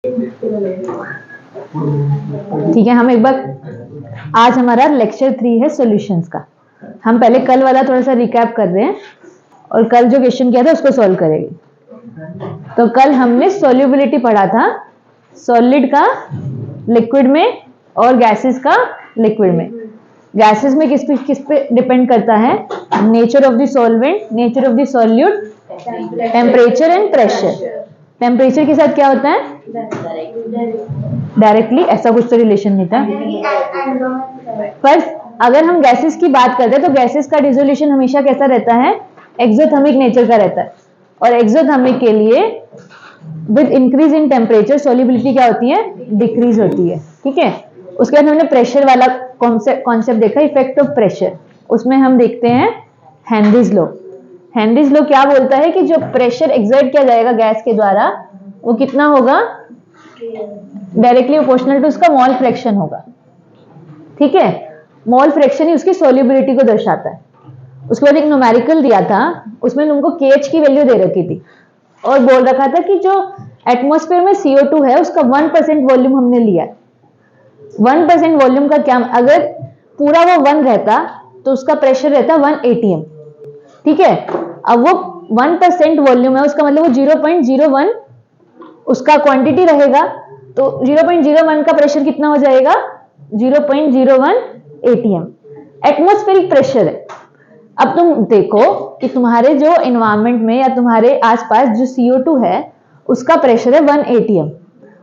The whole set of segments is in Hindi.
ठीक है, हम एक बार, आज हमारा लेक्चर 3 है सॉल्यूशंस का। हम पहले कल वाला थोड़ा सा रिकैप कर रहे हैं और कल जो क्वेश्चन किया था उसको सॉल्व करेंगे। तो कल हमने सॉल्युबिलिटी पढ़ा था, सॉलिड का लिक्विड में और गैसेस का लिक्विड में। गैसेस में किस पे डिपेंड करता है? Nature of the solvent, nature of the solute, temperature and pressure. Temperature के साथ क्या होता है? डायरेक्टली ऐसा कुछ तो रिलेशन नहीं था, पर अगर हम गैसेस की बात करते हैं तो गैसेस का डिसोल्यूशन हमेशा कैसा रहता है? एक्सोथर्मिक नेचर का रहता है। और एक्सोथर्मिक के लिए with increase in temperature solubility क्या होती है? डिक्रीज होती है। ठीक है, उसके बाद हमने प्रेशर वाला कॉन्सेप्ट देखा, इफेक्ट ऑफ प्रेशर। उसमें हम देखते हैं हेनरीज लॉ। हेनरीज लॉ क्या बोलता है कि जो प्रेशर एक्सर्ट किया जाएगा गैस के द्वारा वो कितना होगा? डायरेक्टली प्रोपोर्शनल टू उसका मोल फ्रैक्शन होगा। ठीक है, मोल फ्रैक्शन ही उसकी सॉल्युबिलिटी को दर्शाता है। उसके बाद एक न्यूमेरिकल दिया था, उसमें तुमको KH की वैल्यू दे रखी थी और बोल रखा था कि जो एटमॉस्फेयर में CO2 है उसका 1% वॉल्यूम हमने लिया। 1% वॉल्यूम का क्या, अगर पूरा वो 1 रहता तो उसका प्रेशर रहता 1 atm। ठीक है, अब वो 1% वॉल्यूम है, उसका मतलब वो 0.01 उसका क्वांटिटी रहेगा, तो 0.01 का प्रेशर कितना हो जाएगा? 0.01 atm एटमॉस्फेरिक प्रेशर है। अब तुम देखो कि तुम्हारे जो एनवायरनमेंट में या तुम्हारे आसपास जो CO2 है उसका प्रेशर है 1 atm।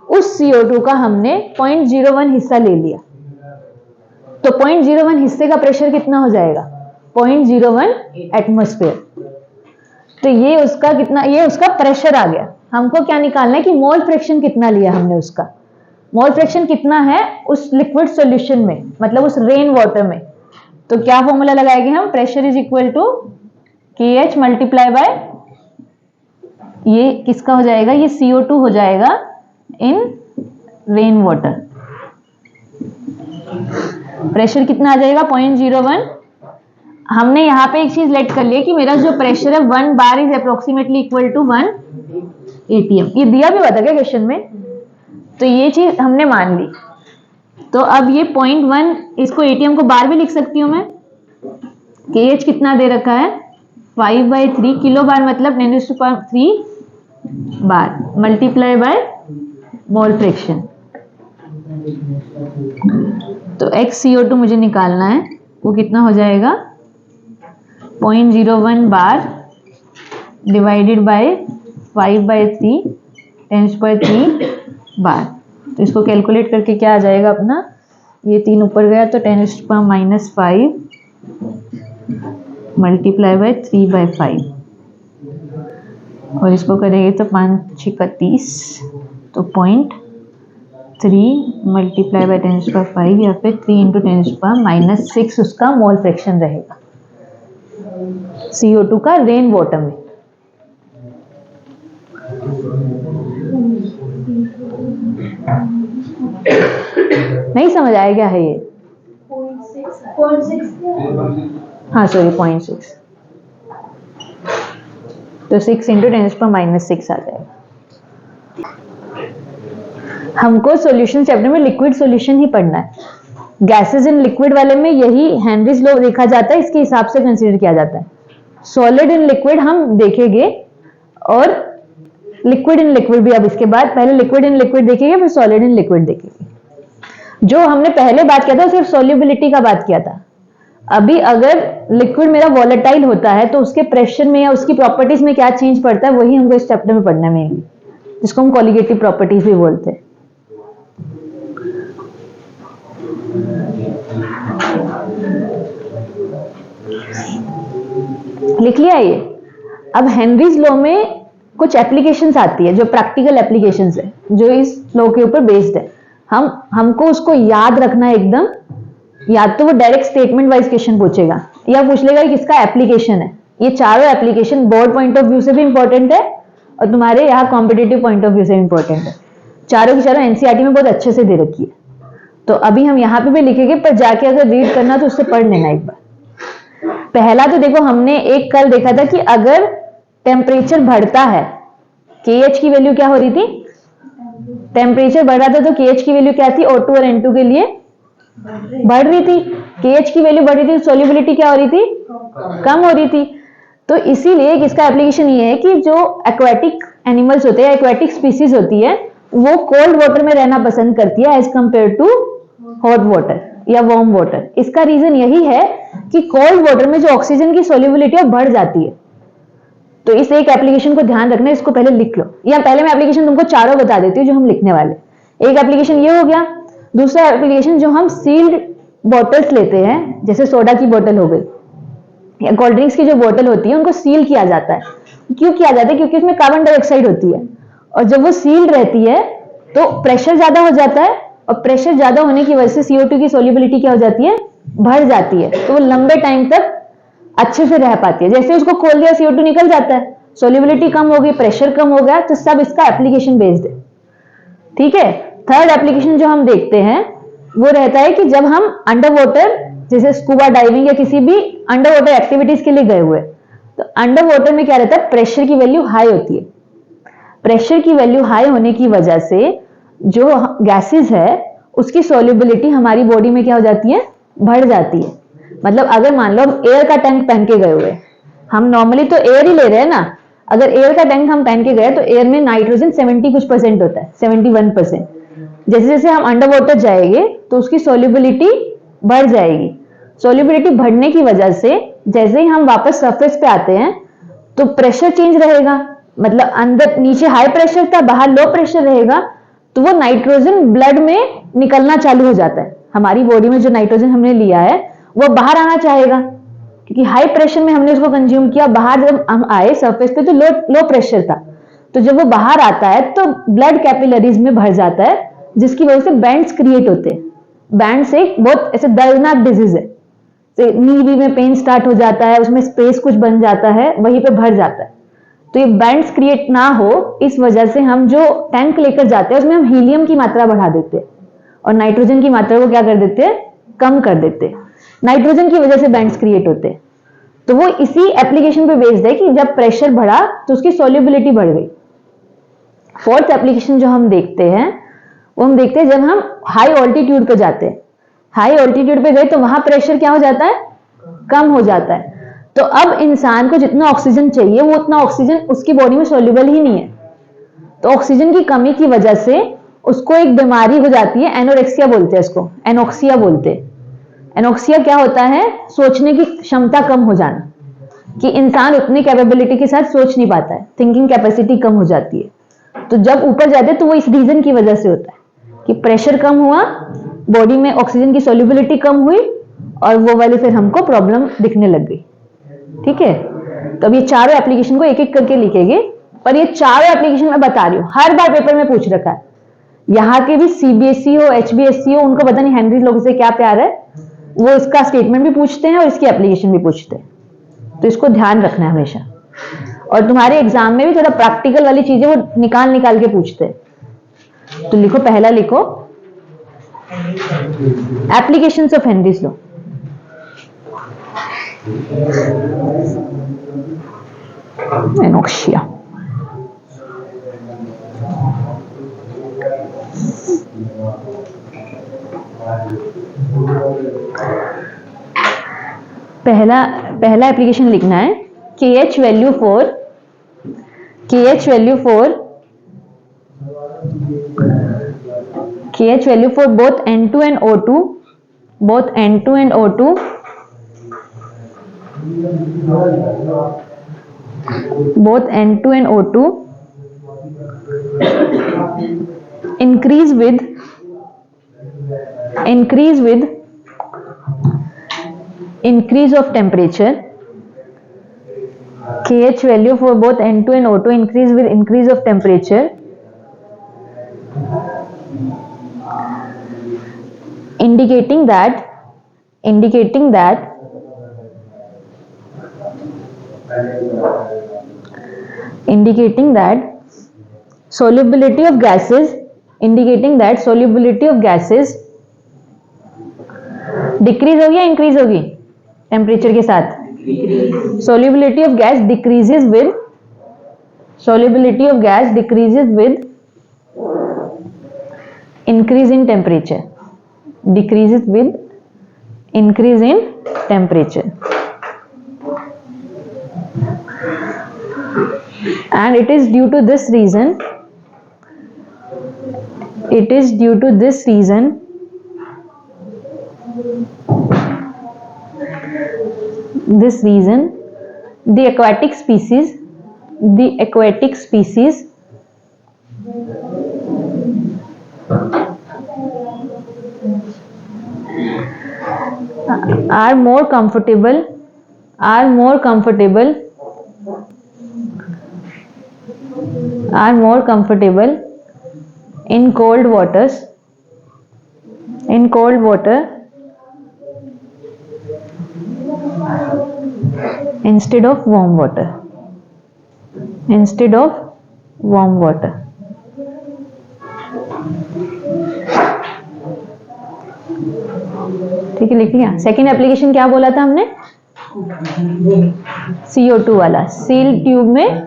उस CO2 का हमने 0.01 हिस्सा ले लिया, तो 0.01 हिस्से का प्रेशर कितना हो जाएगा? 0.01 एटमॉस्फेयर। तो ये उसका कितना, ये उसका प्रेशर आ गया। हमको क्या निकालना है कि मोल फ्रैक्शन कितना लिया हमने उसका। मोल फ्रैक्शन कितना है उस लिक्विड सॉल्यूशन में, मतलब उस रेन वाटर में। तो क्या फॉर्मूला लगाएंगे हम? Pressure is equal to KH multiply by, ये किसका हो जाएगा? ये CO2 हो जाएगा इन रेन वाटर। प्रेशर कितना आ जाएगा? 0.01। हमने यहाँ पे एक चीज लेट कर लिया कि मेरा जो प्रेशर है 1 bar is approximately equal to 1 atm। ये दिया भी हुआ था क्या क्वेश्चन में? तो ये चीज हमने मान ली। तो अब ये 0.1, इसको atm को बार भी लिख सकती हूँ मैं। KH कितना दे रखा है? 5/3 किलो बार, मतलब 10⁻³ बार मल्टीप्लाई बाय मोल फ्रैक्शन। तो XCO2 मुझे निकालना है, वो कितना हो जाएगा? 0.01 बार डिवाइडेड बाय 5/3 10⁻³ बार। तो इसको कैलकुलेट करके क्या आ जाएगा अपना? ये 3 ऊपर गया तो 10⁻⁵ मल्टीप्लाई बाय 3/5, और इसको करेंगे तो 5×6 = 30, तो 0.3 मल्टीप्लाई बाय 10⁻5 या फिर 3 × 10⁻⁻6 उसका मोल फ्रैक्शन रहेगा CO2 का रेन वाटर में। नहीं समझ आया क्या है ये? 0.6, हाँ सॉरी 0.6, तो 6 × 10⁻⁻6 आ जाएगा। हमको सॉल्यूशन चैप्टर में लिक्विड सॉल्यूशन ही पढ़ना है। गैसेस इन लिक्विड वाले में यही हेनरीज लॉ देखा जाता है, इसके हिसाब से कंसीडर किया जाता है। सॉलिड इन लिक्विड हम देखेंगे और लिक्विड इन लिक्विड भी। अब इसके बाद पहले लिक्विड इन लिक्विड देखेंगे, फिर सॉलिड इन लिक्विड देखेंगे। जो हमने पहले बात किया था सिर्फ सॉल्युबिलिटी का बात किया था। अभी अगर लिक्विड मेरा वॉलेटाइल होता है तो उसके प्रेशर में या उसकी प्रॉपर्टीज में क्या चेंज पड़ता है, वही हमको इस चैप्टर में पढ़ना है मेनली, जिसको हम कॉलिगेटिव प्रॉपर्टीज भी बोलते हैं। लिख लिया ये? अब हेनरीज लॉ में कुछ एप्लीकेशंस आती है जो प्रैक्टिकल एप्लीकेशंस है, जो इस लॉ के ऊपर बेस्ड है। हमको उसको याद रखना है एकदम। या तो वो डायरेक्ट स्टेटमेंट वाइज क्वेश्चन पूछेगा या पूछ लेगा कि किसका एप्लीकेशन है। ये चारों application board point of view से भी इंपॉर्टेंट है और तुम्हारे यहाँ कॉम्पिटिटिव पॉइंट ऑफ व्यू से इंपॉर्टेंट है। चारों की चारों NCERT में बहुत अच्छे से दे रखी है। तो अभी हम यहाँ पे भी लिखेंगे, पर जाके अगर रीड करना तो उससे पढ़ लेना एक बार। पहला तो देखो, हमने एक कल देखा था कि अगर टेम्परेचर बढ़ता है KH की वैल्यू क्या हो रही थी? टेम्परेचर बढ़ रहा था तो KH की वैल्यू क्या थी, O2 और N2 के लिए बढ़ रही थी। KH की वैल्यू बढ़ रही थी, सोल्युबिलिटी क्या हो रही थी, कम हो रही थी। तो इसीलिए इसका एप्लीकेशन ये है कि जो एक्वाटिक एनिमल्स होते हैं, एक्वाटिक स्पीसीज होती है, वो कोल्ड वाटर में रहना पसंद करती है as compare to hot water या वार्म वाटर। इसका रीजन यही है कि कोल्ड वाटर में जो ऑक्सीजन की सोल्युबिलिटी है बढ़ जाती है। तो इस एक एप्लीकेशन को ध्यान रखना, इसको पहले लिख लो, या पहले मैं एप्लीकेशन तुमको चारों बता देती हूँ जो हम लिखने वाले। एक एप्लीकेशन ये हो गया। दूसरा एप्लीकेशन, जो हम सील्ड बॉटल्स लेते हैं, जैसे सोडा की बोतल हो गई या कोल्ड ड्रिंक्स की जो बोतल होती है, उनको सील किया जाता है। क्यों किया जाता है? क्योंकि उसमें कार्बन डाइऑक्साइड होती है, और जब वो सील्ड रहती है तो प्रेशर ज्यादा हो जाता है, और प्रेशर ज्यादा होने की वजह से CO2 की सोल्युबिलिटी क्या हो जाती है, बढ़ जाती है। तो वो लंबे टाइम तक अच्छे से रह पाती है। जैसे उसको खोल दिया CO2 निकल जाता है, सोल्युबिलिटी कम हो गई, प्रेशर कम हो गया। तो सब इसका एप्लीकेशन बेस्ड है, ठीक है। थर्ड एप्लीकेशन जो हम देखते हैं वो रहता है कि जब हम अंडर वाटर, जैसे स्कूबा डाइविंग या किसी भी अंडर वाटर एक्टिविटीज के लिए गए हुए, तो अंडर वाटर में क्या रहता है, प्रेशर की वैल्यू हाई होती है। प्रेशर की वैल्यू हाई होने की वजह से जो गैसेस है उसकी सोल्युबिलिटी हमारी बॉडी में क्या हो जाती है, बढ़ जाती है। मतलब अगर मान लो हम एयर का टैंक पहन के गए हुए, हम नॉर्मली तो एयर ही ले रहे हैं ना, अगर एयर का टैंक हम पहन के गए तो एयर में नाइट्रोजन 70 कुछ परसेंट होता है, 71%। जैसे जैसे हम अंडर वाटर जाएंगे तो उसकी सोल्युबिलिटी बढ़ जाएगी। सोल्युबिलिटी बढ़ने की वजह से जैसे ही हम वापस सरफेस पे आते हैं तो प्रेशर चेंज रहेगा। मतलब अंदर नीचे हाई प्रेशर था, बाहर लो प्रेशर रहेगा, तो वो नाइट्रोजन ब्लड में निकलना चालू हो जाता है। हमारी बॉडी में जो नाइट्रोजन हमने लिया है वो बाहर आना चाहेगा, क्योंकि हाई प्रेशर में हमने उसको कंज्यूम किया। बाहर जब हम आए सरफेस पे तो लो प्रेशर था, तो जब वो बाहर आता है तो ब्लड कैपिलरीज में भर जाता है, जिसकी वजह से बैंड्स क्रिएट होते हैं। बैंड्स एक बहुत ऐसे दर्दनाक डिजीज है, नी में पेन स्टार्ट हो जाता है, उसमें स्पेस कुछ बन जाता है, वहीं पे भर जाता है। तो ये बैंड्स क्रिएट ना हो, इस वजह से हम जो टैंक लेकर जाते हैं उसमें हम हीलियम की मात्रा बढ़ा देते हैं और नाइट्रोजन की मात्रा को क्या कर देते हैं, कम कर देते हैं। नाइट्रोजन की वजह से बैंड्स क्रिएट होते हैं। तो वो इसी एप्लीकेशन पे बेस्ड है कि जब प्रेशर बढ़ा तो उसकी सोल्युबिलिटी बढ़ गई। फोर्थ एप्लीकेशन जो हम देखते हैं वो हम देखते हैं जब हम हाई ऑल्टीट्यूड पे जाते हैं। हाई ऑल्टीट्यूड पे गए तो वहां प्रेशर क्या हो जाता है, कम हो जाता है। तो अब इंसान को जितना ऑक्सीजन चाहिए वो उतना ऑक्सीजन उसकी बॉडी में सोल्यूबल ही नहीं है। तो ऑक्सीजन की कमी की वजह से उसको एक बीमारी हो जाती है, एनोरेक्सिया बोलते हैं इसको, एनोक्सिया बोलते हैं। एनोक्सिया क्या होता है, सोचने की क्षमता कम हो जाना, कि इंसान उतनी कैपेबिलिटी के साथ सोच नहीं पाता है, थिंकिंग कैपेसिटी कम हो जाती है। तो जब ऊपर जाते हैं तो वो इस रीजन की वजह से होता है कि प्रेशर कम हुआ, बॉडी में ऑक्सीजन की सोल्युबिलिटी कम हुई, और वो वाली फिर हमको प्रॉब्लम दिखने लग गई। ठीक है, तो अब ये चारों एप्लीकेशन को एक एक करके लिखेंगे, पर ये चारों एप्लीकेशन मैं बता रही हूँ हर बार पेपर में पूछ रखा है। यहाँ के भी CBSE हो, HBSE हो, उनको पता नहीं हेनरी लोगों से क्या प्यार है, वो इसका स्टेटमेंट भी पूछते हैं और इसकी एप्लीकेशन भी पूछते हैं। तो इसको ध्यान रखना है हमेशा। और तुम्हारे एग्जाम में भी थोड़ा प्रैक्टिकल वाली चीजें वो निकाल निकाल के पूछते हैं। तो लिखो, पहला लिखो applications of Henry's law. Anoxia, पहला एप्लीकेशन लिखना है KH value for both N2 and O2, both N2 and O2 increase with increase of temperature. KH value for both N2 and O2 increase with increase of temperature, indicating that solubility of gases decrease होगी या इंक्रीज होगी टेम्परेचर के साथ? solubility of gas decreases with increase in temperature, decreases with increase in temperature, and it is due to this reason, the aquatic species are more comfortable in cold water instead of warm water. ठीक है, लिख लिया। सेकेंड एप्लीकेशन क्या बोला था हमने? CO2 वाला। सील ट्यूब में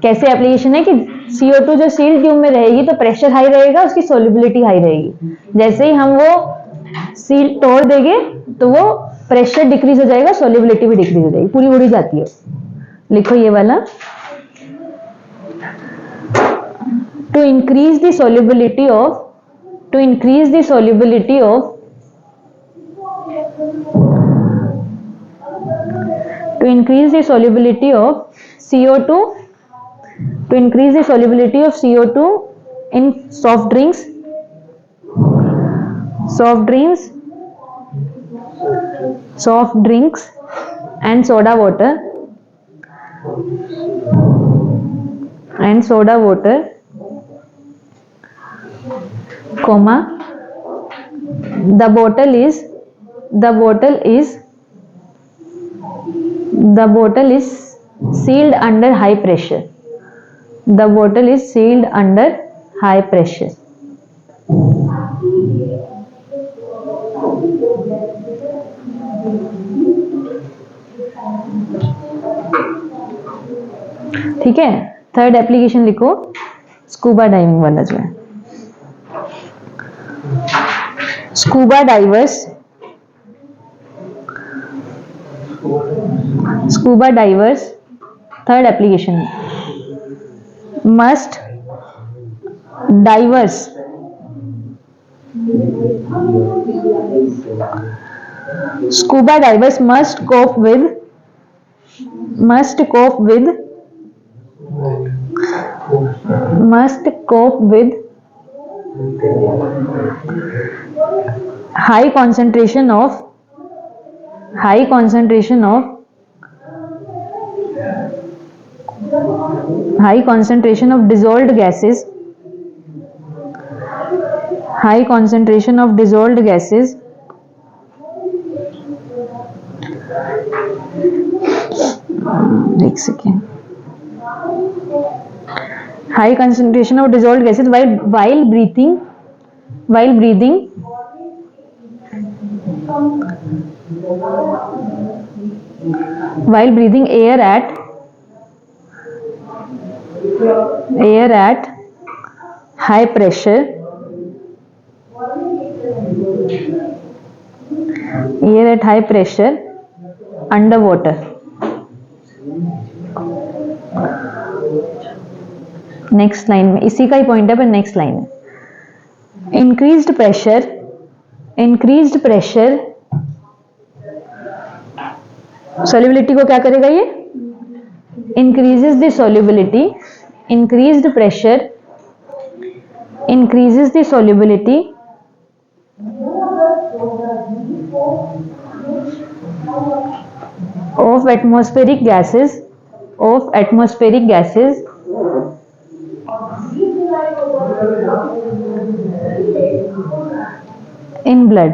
कैसे एप्लीकेशन है कि CO2 जो सील ट्यूब में रहेगी तो प्रेशर हाई रहेगा, उसकी सोल्युबिलिटी हाई रहेगी। जैसे ही हम वो सील तोड़ देंगे तो वो प्रेशर डिक्रीज हो जाएगा, सोल्युबिलिटी भी डिक्रीज हो जाएगी, पूरी उड़ी जाती है। लिखो ये वाला, to increase the solubility of CO2 in soft drinks and soda water, comma, the bottle is sealed under high pressure. ठीक है। थर्ड एप्लीकेशन लिखो, स्कूबा डाइविंग वाला जो है। Scuba divers third application, must diverse scuba divers must cope with high concentration of dissolved gases एक second, high concentration of dissolved gases while breathing air at high pressure underwater. Next line में इसी का ही पॉइंट है, पर नेक्स्ट लाइन है, इंक्रीज्ड प्रेशर सॉल्युबिलिटी को क्या करेगा? ये increases the solubility, increased pressure increases the solubility of atmospheric gases in blood.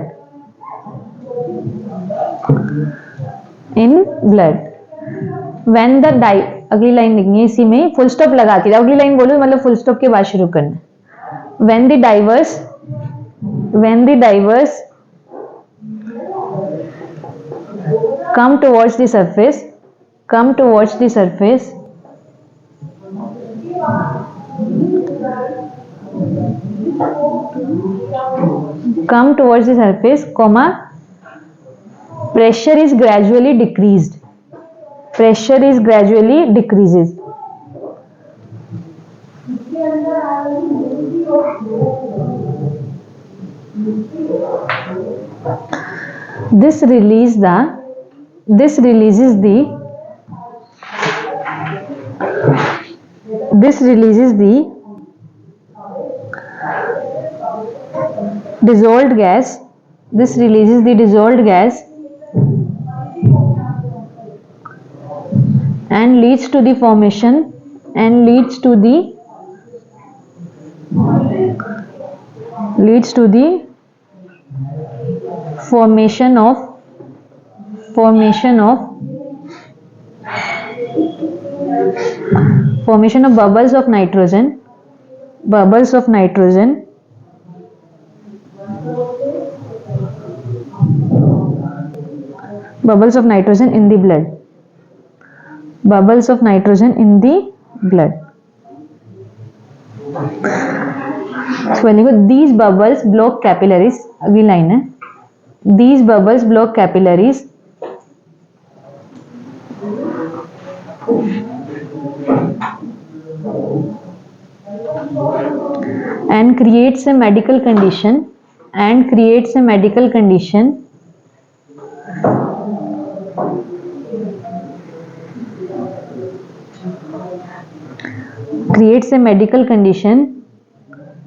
When the अगली लाइन लिखनी है, इसी में फुल स्टॉप लगा के, अगली लाइन बोलो मतलब फुल स्टॉप के बाद शुरू करना। When the divers come towards the surface come towards the surface, comma, pressure is gradually decreased. Pressure is gradually decreases. This releases the dissolved gas. This releases the dissolved gas and leads to the formation formation of bubbles of nitrogen in the blood. Bubbles of nitrogen in the blood. So these bubbles block capillaries. अगली लाइन है, these bubbles block capillaries and creates a medical condition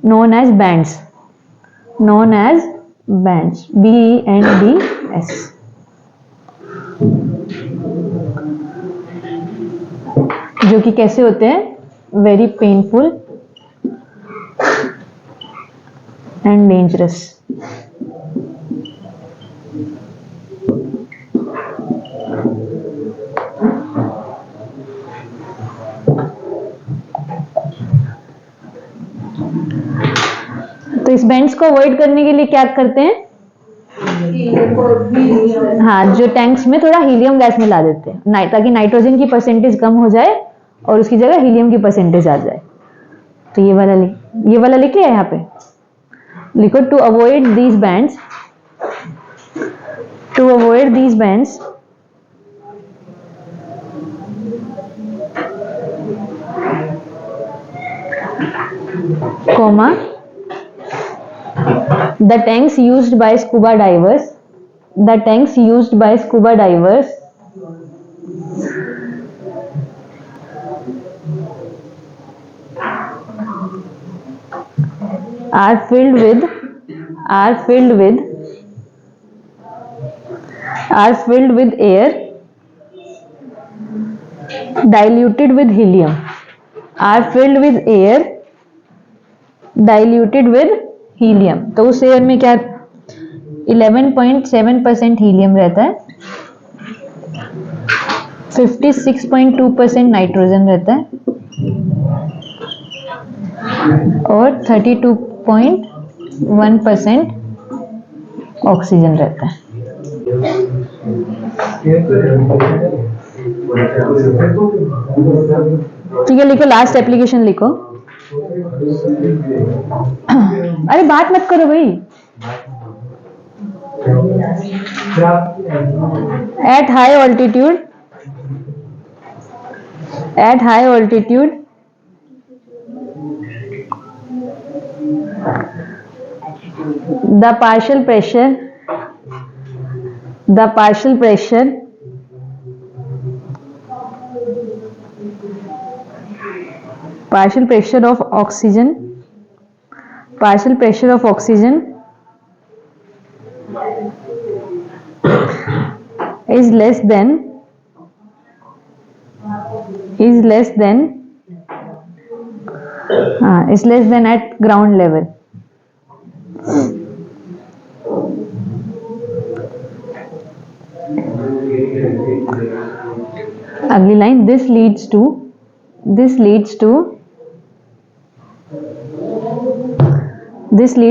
known as bands. BANDS. जो कि कैसे होते हैं? Very painful and dangerous. तो इस बैंड्स को अवॉइड करने के लिए क्या करते हैं? हाँ, जो टैंक्स में थोड़ा हीलियम गैस मिला देते हैं ताकि नाइट्रोजन की परसेंटेज कम हो जाए और उसकी जगह हीलियम की परसेंटेज आ जाए. तो ये वाला लिखे यहाँ पे लिखो, to avoid these bands comma, the tanks used by scuba divers are filled with air diluted with helium. तो उस एयर में क्या 11.7% हीलियम रहता है, 56.2% नाइट्रोजन रहता है और 32.1% ऑक्सीजन रहता है. ठीक है, लिखो लास्ट एप्लीकेशन लिखो. अरे बात मत करो भाई. At high altitude the partial pressure of oxygen is less than at ground level. अगली line, this leads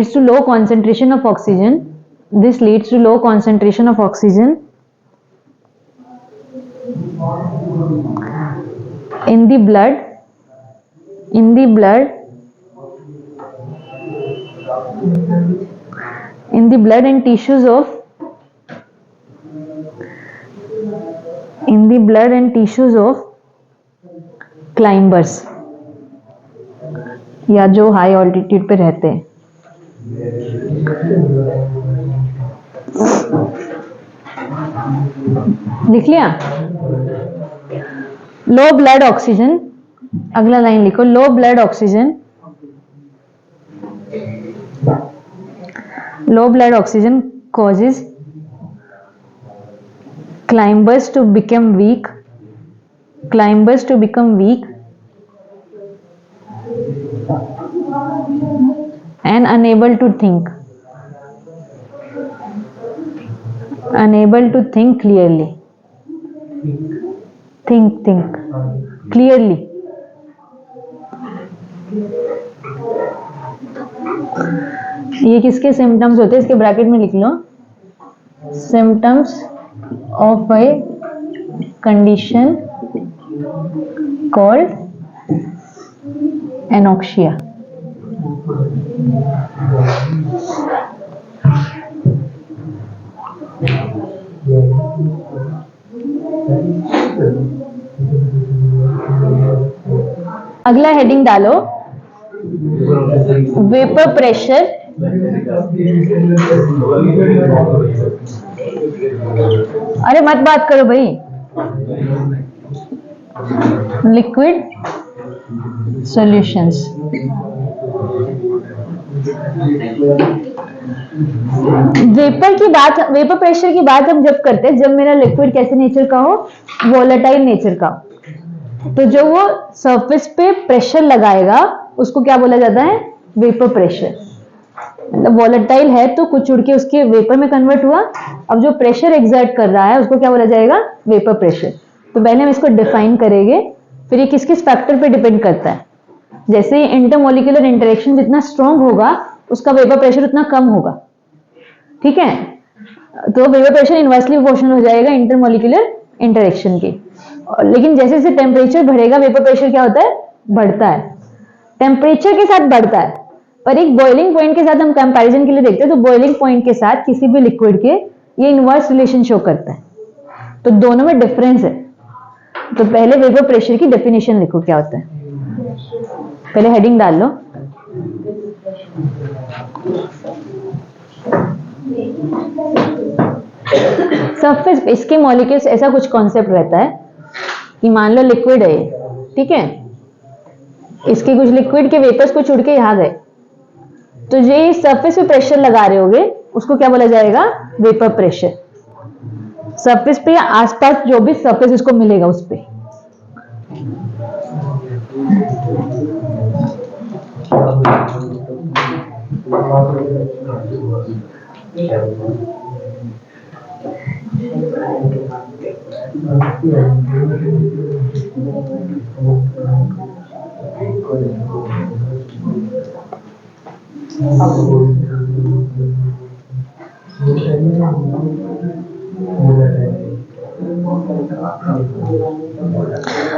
to low concentration of oxygen. In the blood in the blood and tissues of climbers, या जो हाई ऑल्टीट्यूड पे रहते हैं। लिख लिया? लो ब्लड ऑक्सीजन, अगला लाइन लिखो, low blood oxygen causes climbers to become weak and unable to think clearly. Think clearly. ये किसके सिम्टम्स होते हैं? इसके ब्रैकेट में लिख लो, symptoms of a condition called anoxia. अगला हेडिंग डालो, वेपर प्रेशर अरे मत बात करो भाई, लिक्विड सॉल्यूशंस। वेपर प्रेशर की बात हम जब करते हैं, जब मेरा लिक्विड कैसे नेचर का हो, वोलेटाइल नेचर का, तो जो वो सरफेस पे प्रेशर लगाएगा उसको क्या बोला जाता है? Vapour pressure. मतलब वोलेटाइल है तो कुछ उड़ के उसके वेपर में कन्वर्ट हुआ, अब जो प्रेशर एक्सर्ट कर रहा है उसको क्या बोला जाएगा? Vapour pressure. तो पहले हम इसको डिफाइन करेंगे, फिर ये किस किस फैक्टर पे डिपेंड करता है। जैसे इंटरमोलिकुलर इंटरेक्शन जितना स्ट्रॉन्ग होगा उसका वेपर प्रेशर उतना कम होगा, ठीक है? तो वेपर प्रेशर इनवर्सली प्रोपोर्शनल हो जाएगा इंटरमोलिकुलर इंटरेक्शन के। लेकिन जैसे जैसे टेम्परेचर बढ़ेगा वेपर प्रेशर क्या होता है? बढ़ता है। टेम्परेचर के साथ बढ़ता है, पर एक बॉइलिंग पॉइंट के साथ हम कंपैरिजन के लिए देखते हैं, तो बॉइलिंग पॉइंट के साथ किसी भी लिक्विड के ये इनवर्स रिलेशन शो करता है, तो दोनों में डिफरेंस है। तो पहले वेपर प्रेशर की डेफिनेशन लिखो क्या होता है, पहले हेडिंग डाल लो। सरफेस पे इसके मॉलिक्यूल्स, ऐसा कुछ कॉन्सेप्ट रहता है कि मान लो लिक्विड है, ठीक है, इसके कुछ लिक्विड के वेपर्स कुछ उड़ के यहां गए, तो ये सरफेस पे प्रेशर लगा रहे होगे उसको क्या बोला जाएगा? Vapour pressure. सरफेस पे या आसपास जो भी सरफेस इसको मिलेगा उस पे।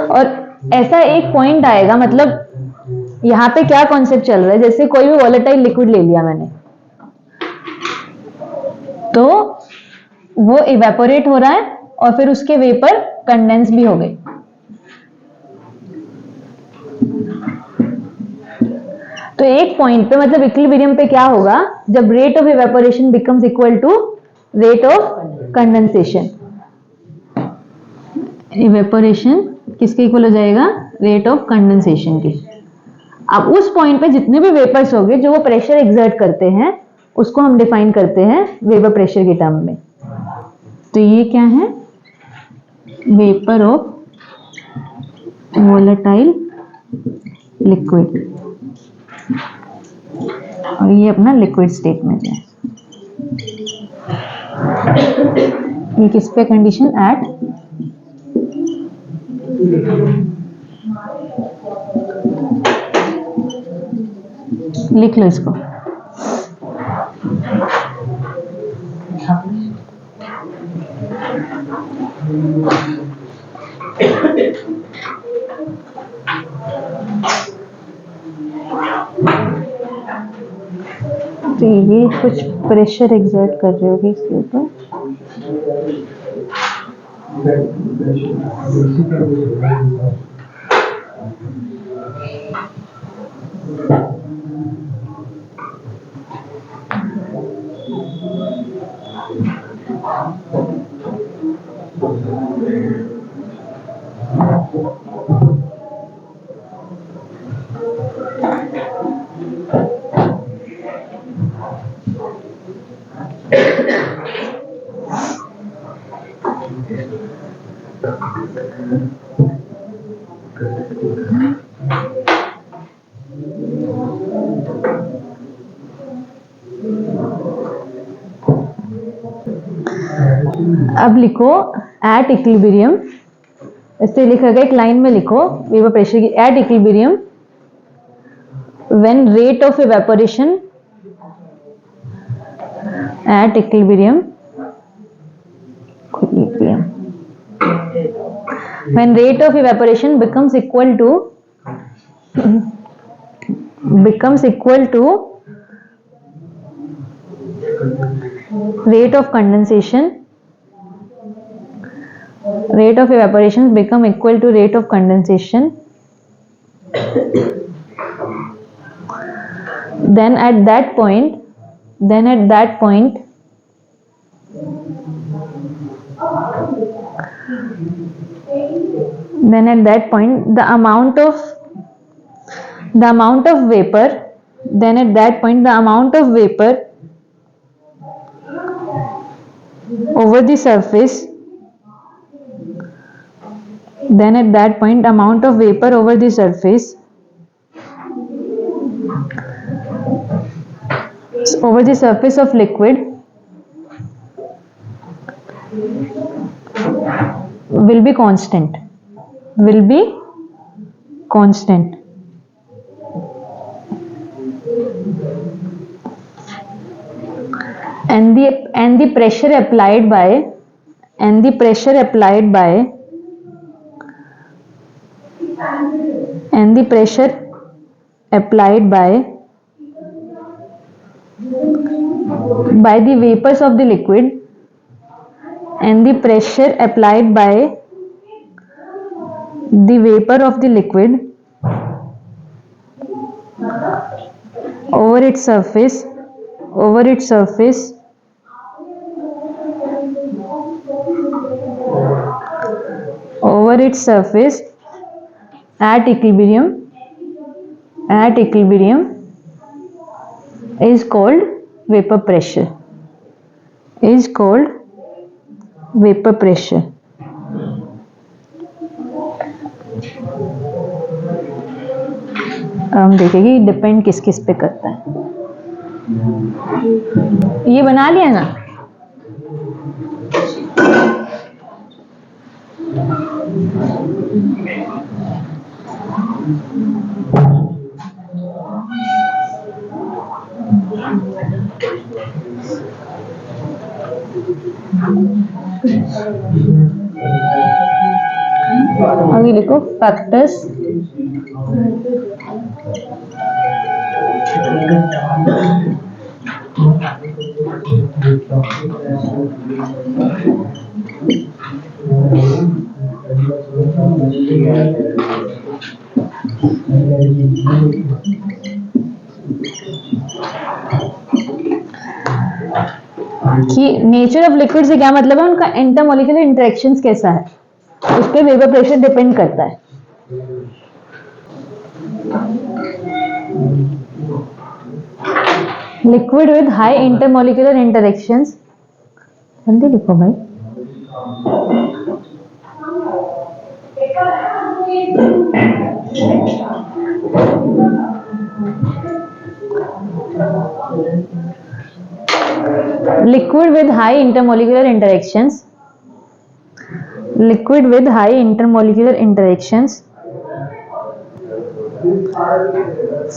और ऐसा एक पॉइंट आएगा, मतलब यहां पे क्या कॉन्सेप्ट चल रहा है, जैसे कोई भी वोलेटाइल लिक्विड ले लिया मैंने, तो वो इवेपोरेट हो रहा है और फिर उसके वेपर कंडेंस भी हो गए। तो एक पॉइंट पे मतलब इक्विलिब्रियम पे क्या होगा, जब rate of evaporation becomes equal to rate of condensation. Evaporation किसके इक्वल हो जाएगा? रेट ऑफ कंडेंसेशन के। अब उस पॉइंट पे जितने भी वेपर्स होंगे जो वो प्रेशर एक्सर्ट करते हैं उसको हम डिफाइन करते हैं वेपर प्रेशर के टर्म में। तो ये क्या है? वेपर ऑफ वोलेटाइल लिक्विड, और ये अपना लिक्विड स्टेट में है। ये किस पे कंडीशन? एट लिख लो इसको। तो ये कुछ प्रेशर एग्जर्ट कर रहे होगी इसके ऊपर। अब लिखो एट इक्विलिब्रियम, इससे लिखा गया एक लाइन में लिखो वेपर प्रेशर की। At equilibrium when rate of evaporation, at equilibrium when rate of evaporation becomes equal to rate of condensation, rate of evaporation become equal to rate of condensation, then at that point the amount of vapor, over the surface, over the surface of liquid will be constant, and the pressure applied by the vapors of the liquid, over its surface at equilibrium is called vapor pressure. हम देखेंगे डिपेंड किस किस पे करता है। ये बना लिया ना, आगे लिखो फैक्टर्स कि नेचर ऑफ लिक्विड से क्या मतलब है, उनका इंटरमोलिकुलर इंटरेक्शंस कैसा है, उस पर वेपर प्रेशर डिपेंड करता है। Liquid with high intermolecular interactions, जल्दी लिखो भाई। liquid with high intermolecular interactions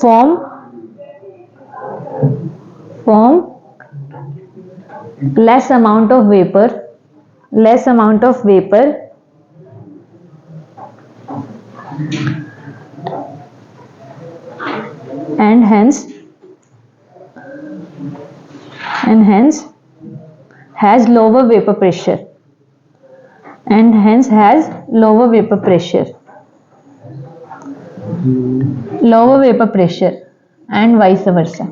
form less amount of vapor and hence and hence has lower vapor pressure and hence has lower vapor pressure and vice versa.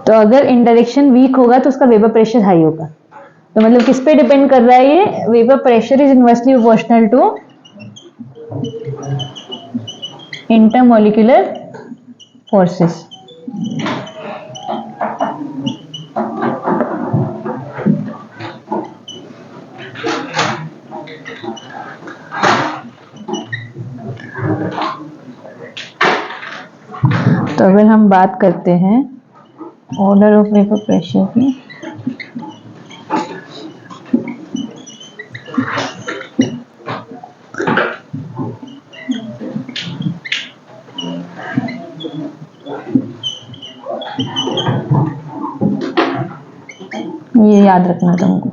तो अगर इंडायरेक्शन वीक होगा तो उसका वेपर प्रेशर हाई होगा. तो मतलब किस पे डिपेंड कर रहा है ये? Vapour pressure is inversely proportional to intermolecular forces. तो अगर हम बात करते हैं ऑर्डर ऑफ वेपर प्रेशर की, ये याद रखना तुमको.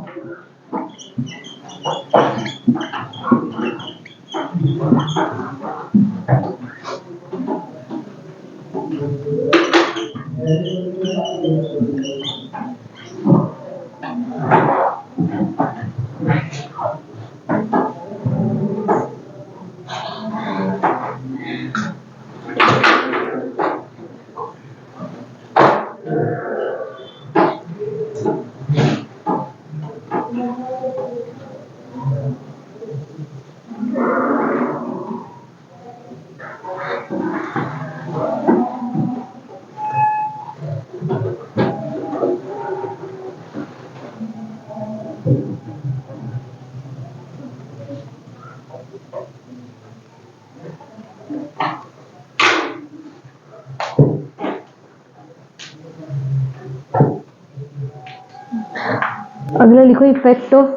अगला लिखो effect of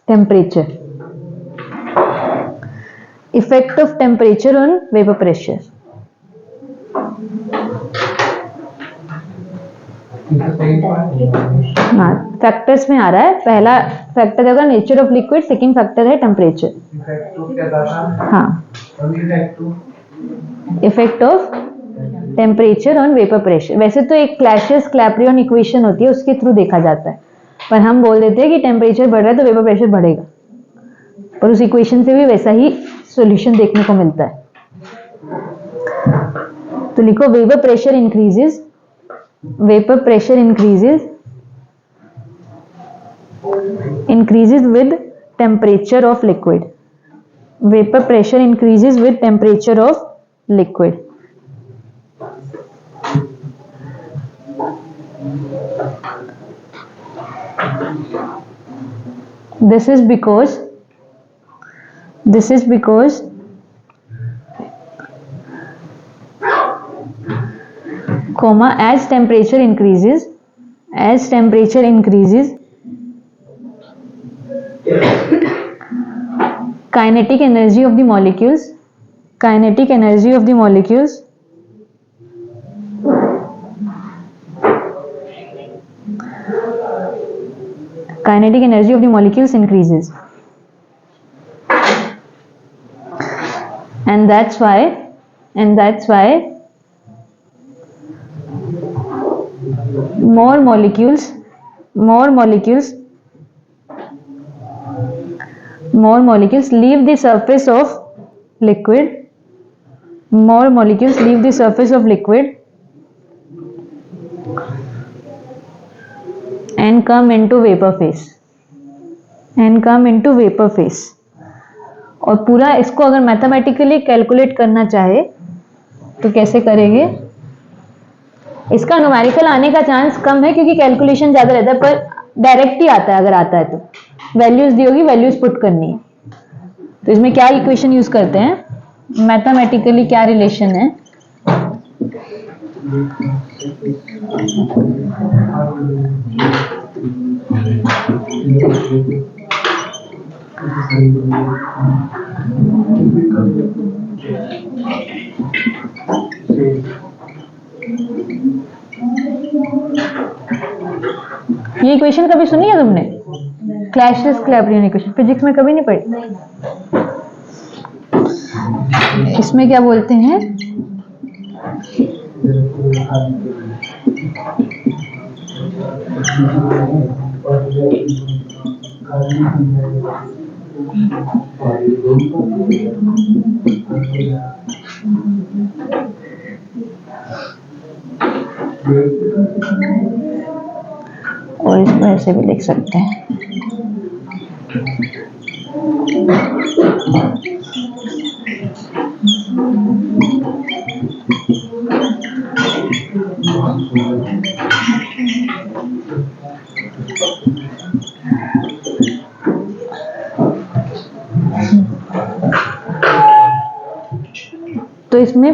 temperature. Effect of temperature on vapour pressure. हाँ, फैक्टर्स में आ रहा है. पहला फैक्टर होगा nature of liquid, second factor है टेम्परेचर. हाँ, effect of temperature on vapour pressure. वैसे तो एक क्लैसियस-क्लैपेरॉन इक्वेशन होती है, उसके थ्रू देखा जाता है, पर हम बोल देते हैं कि टेम्परेचर बढ़ रहा है तो वेपर प्रेशर बढ़ेगा, और उस इक्वेशन से भी वैसा ही सॉल्यूशन देखने को मिलता है. तो लिखो vapour pressure increases with temperature of liquid. Vapor pressure increases with temperature of liquid. This is because as temperature increases kinetic energy of the molecules increases, and that's why more molecules leave the surface of liquid and come into vapor phase. और पूरा इसको अगर मैथमेटिकली कैलकुलेट करना चाहे तो कैसे करेंगे? इसका न्यूमेरिकल आने का चांस कम है क्योंकि कैलकुलेशन ज्यादा रहता है, पर डायरेक्ट ही आता है. अगर आता है तो वैल्यूज दी होगी, वैल्यूज पुट करनी है. तो इसमें क्या इक्वेशन यूज करते हैं, मैथमेटिकली क्या रिलेशन है? ये इक्वेशन कभी सुनी है तुमने? क्लैसियस-क्लैपेरॉन इक्वेशन फिजिक्स में कभी नहीं पढ़ी? इसमें क्या बोलते हैं? और इसमें ऐसे भी लिख सकते हैं। तो इसमें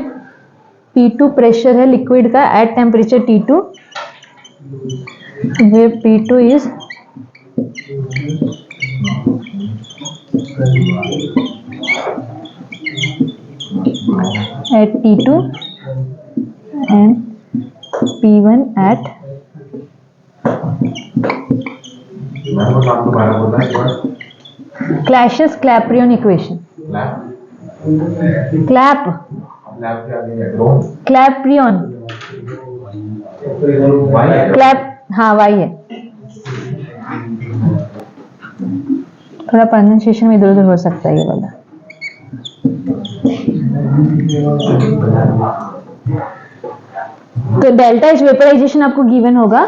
P2 प्रेशर है लिक्विड का at temperature T2, where P2 is at T2 and P1 at Clashes Clapeyron equation. Clapeyron. हाँ वाई है, थोड़ा प्रोनाउंसिएशन में इधर उधर हो सकता है ये वाला। तो डेल्टा एच वेपराइजेशन आपको गिवन होगा,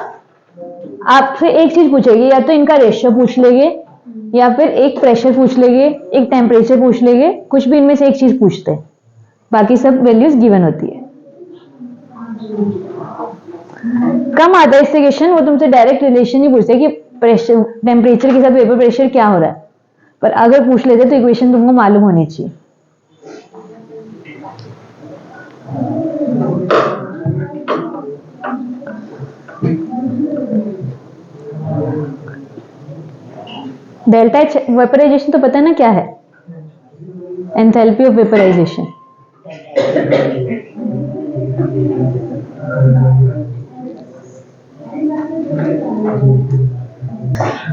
आपसे एक चीज पूछेगी, या तो इनका रेशियो पूछ लेंगे या फिर एक प्रेशर पूछ लेंगे, एक टेम्परेचर पूछ लेंगे, कुछ भी इनमें से एक चीज पूछते हैं, बाकी सब वैल्यूज गिवन होती है। कम आता है इससे क्वेश्चन, वो तुमसे डायरेक्ट रिलेशन ही पूछते हैं कि प्रेशर टेम्परेचर के साथ वेपर प्रेशर क्या हो रहा है, पर अगर पूछ लेते तो इक्वेशन तुमको मालूम होनी चाहिए। डेल्टा एच वेपराइजेशन तो पता है ना क्या है, एंथैल्पी ऑफ वेपराइजेशन।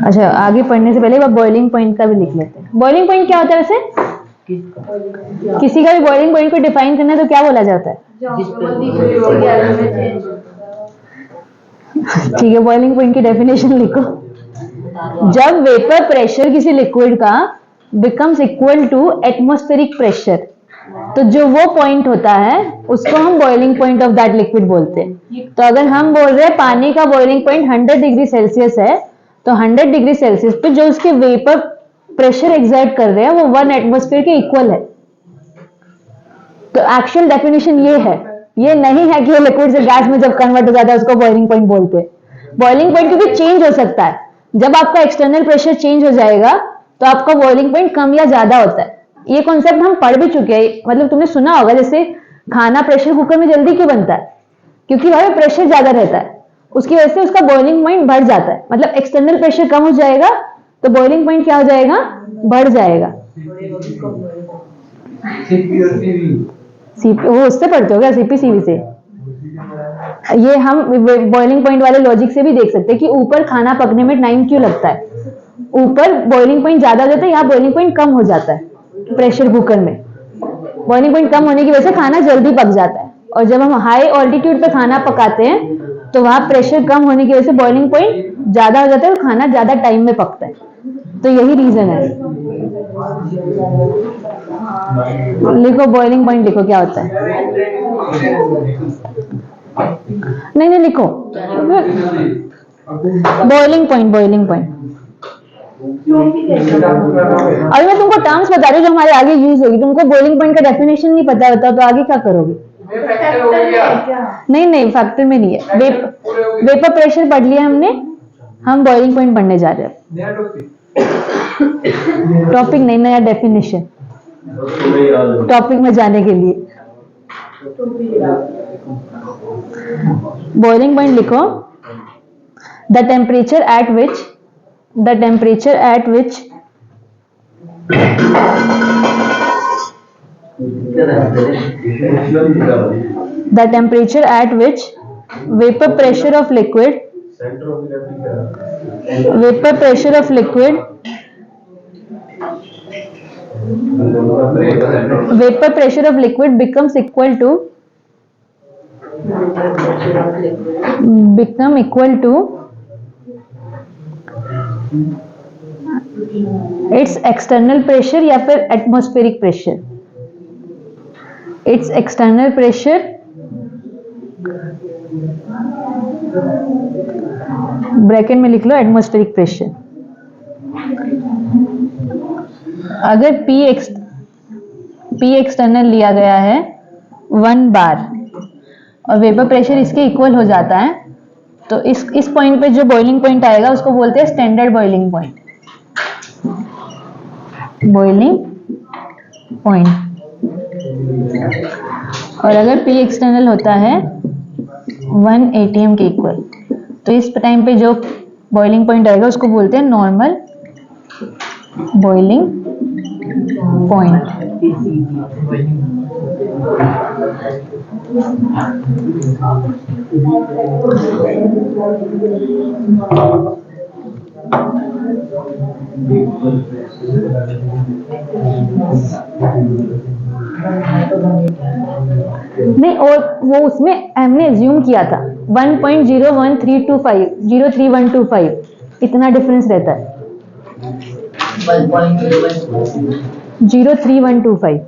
अच्छा, आगे पढ़ने से पहले बॉइलिंग पॉइंट का भी लिख लेते हैं। बॉइलिंग पॉइंट क्या होता है वैसे? किसी का भी बॉइलिंग पॉइंट को डिफाइन करना है तो क्या बोला जाता है? ठीक है, बॉइलिंग पॉइंट की डेफिनेशन लिखो। जब वेपर प्रेशर किसी लिक्विड का becomes equal to atmospheric pressure, तो जो वो पॉइंट होता है उसको हम boiling point of that liquid बोलते हैं। तो अगर हम बोल रहे हैं पानी का बॉइलिंग पॉइंट 100 डिग्री सेल्सियस है, तो 100 डिग्री सेल्सियस पे जो उसके वेपर प्रेशर एग्जर्ट कर रहे हैं वो 1 एटमॉस्फेयर के इक्वल है। तो एक्चुअल डेफिनेशन ये है, ये नहीं है कि लिक्विड से गैस में जब कन्वर्ट हो जाता है उसको बॉइलिंग पॉइंट बोलते हैं। बॉइलिंग पॉइंट क्योंकि चेंज हो सकता है, जब आपका एक्सटर्नल प्रेशर चेंज हो जाएगा तो आपका बॉइलिंग पॉइंट कम या ज्यादा होता है। ये कॉन्सेप्ट हम पढ़ भी चुके हैं, मतलब तुमने सुना होगा, जैसे खाना प्रेशर कुकर में जल्दी क्यों बनता है? क्योंकि वहां पे प्रेशर ज्यादा रहता है, उसकी वजह से उसका बॉइलिंग पॉइंट बढ़ जाता है। मतलब एक्सटर्नल प्रेशर कम हो जाएगा तो बॉइलिंग पॉइंट क्या हो जाएगा? बढ़ जाएगा। सीपी वो उससे पढ़ते हो क्या? सीपीसीबी से? ये हम बॉइलिंग पॉइंट वाले लॉजिक से भी देख सकते हैं कि ऊपर खाना पकने में टाइम क्यों लगता है। ऊपर बॉइलिंग पॉइंट ज्यादा हो जाता है, यहाँ बॉइलिंग पॉइंट कम हो जाता है। प्रेशर कुकर में बॉइलिंग पॉइंट कम होने की वजह से खाना जल्दी पक जाता है, और जब हम हाई ऑल्टीट्यूड पे खाना पकाते हैं तो वहां प्रेशर कम होने की वजह से बॉइलिंग पॉइंट ज्यादा हो जाता है और खाना ज्यादा टाइम में पकता है। तो यही रीजन है। लिखो बॉइलिंग पॉइंट, लिखो क्या होता है। नहीं लिखो बॉइलिंग पॉइंट। बॉइलिंग पॉइंट अभी मैं तुमको टर्म्स बता रही हूँ जो हमारे आगे यूज होगी। तुमको बॉइलिंग पॉइंट का डेफिनेशन नहीं पता होता तो आगे क्या करोगे? नहीं फैक्टर में नहीं है। वेपर प्रेशर पढ़ लिया हमने, हम बॉइलिंग पॉइंट पढ़ने जा रहे हैं। टॉपिक नहीं, नया डेफिनेशन टॉपिक में जाने के लिए। बॉइलिंग पॉइंट लिखो, the temperature at which the temperature at which vapor pressure of liquid becomes equal to become equal to its external pressure या फिर atmospheric pressure, its external pressure bracket में लिख लो एटमॉस्फेरिक प्रेशर। अगर P एक्सटर्नल लिया गया है 1 बार और वेपर प्रेशर इसके इक्वल हो जाता है, तो इस पॉइंट पे जो बॉइलिंग पॉइंट आएगा उसको बोलते हैं standard boiling point. Boiling point. और अगर P एक्सटर्नल होता है 1 atm के इक्वल, तो इस टाइम पे जो बॉइलिंग पॉइंट आएगा उसको बोलते हैं नॉर्मल बॉइलिंग पॉइंट। नहीं, और वो उसमें हमने एज्यूम किया था 1.01325 03125 इतना डिफरेंस रहता है। 03125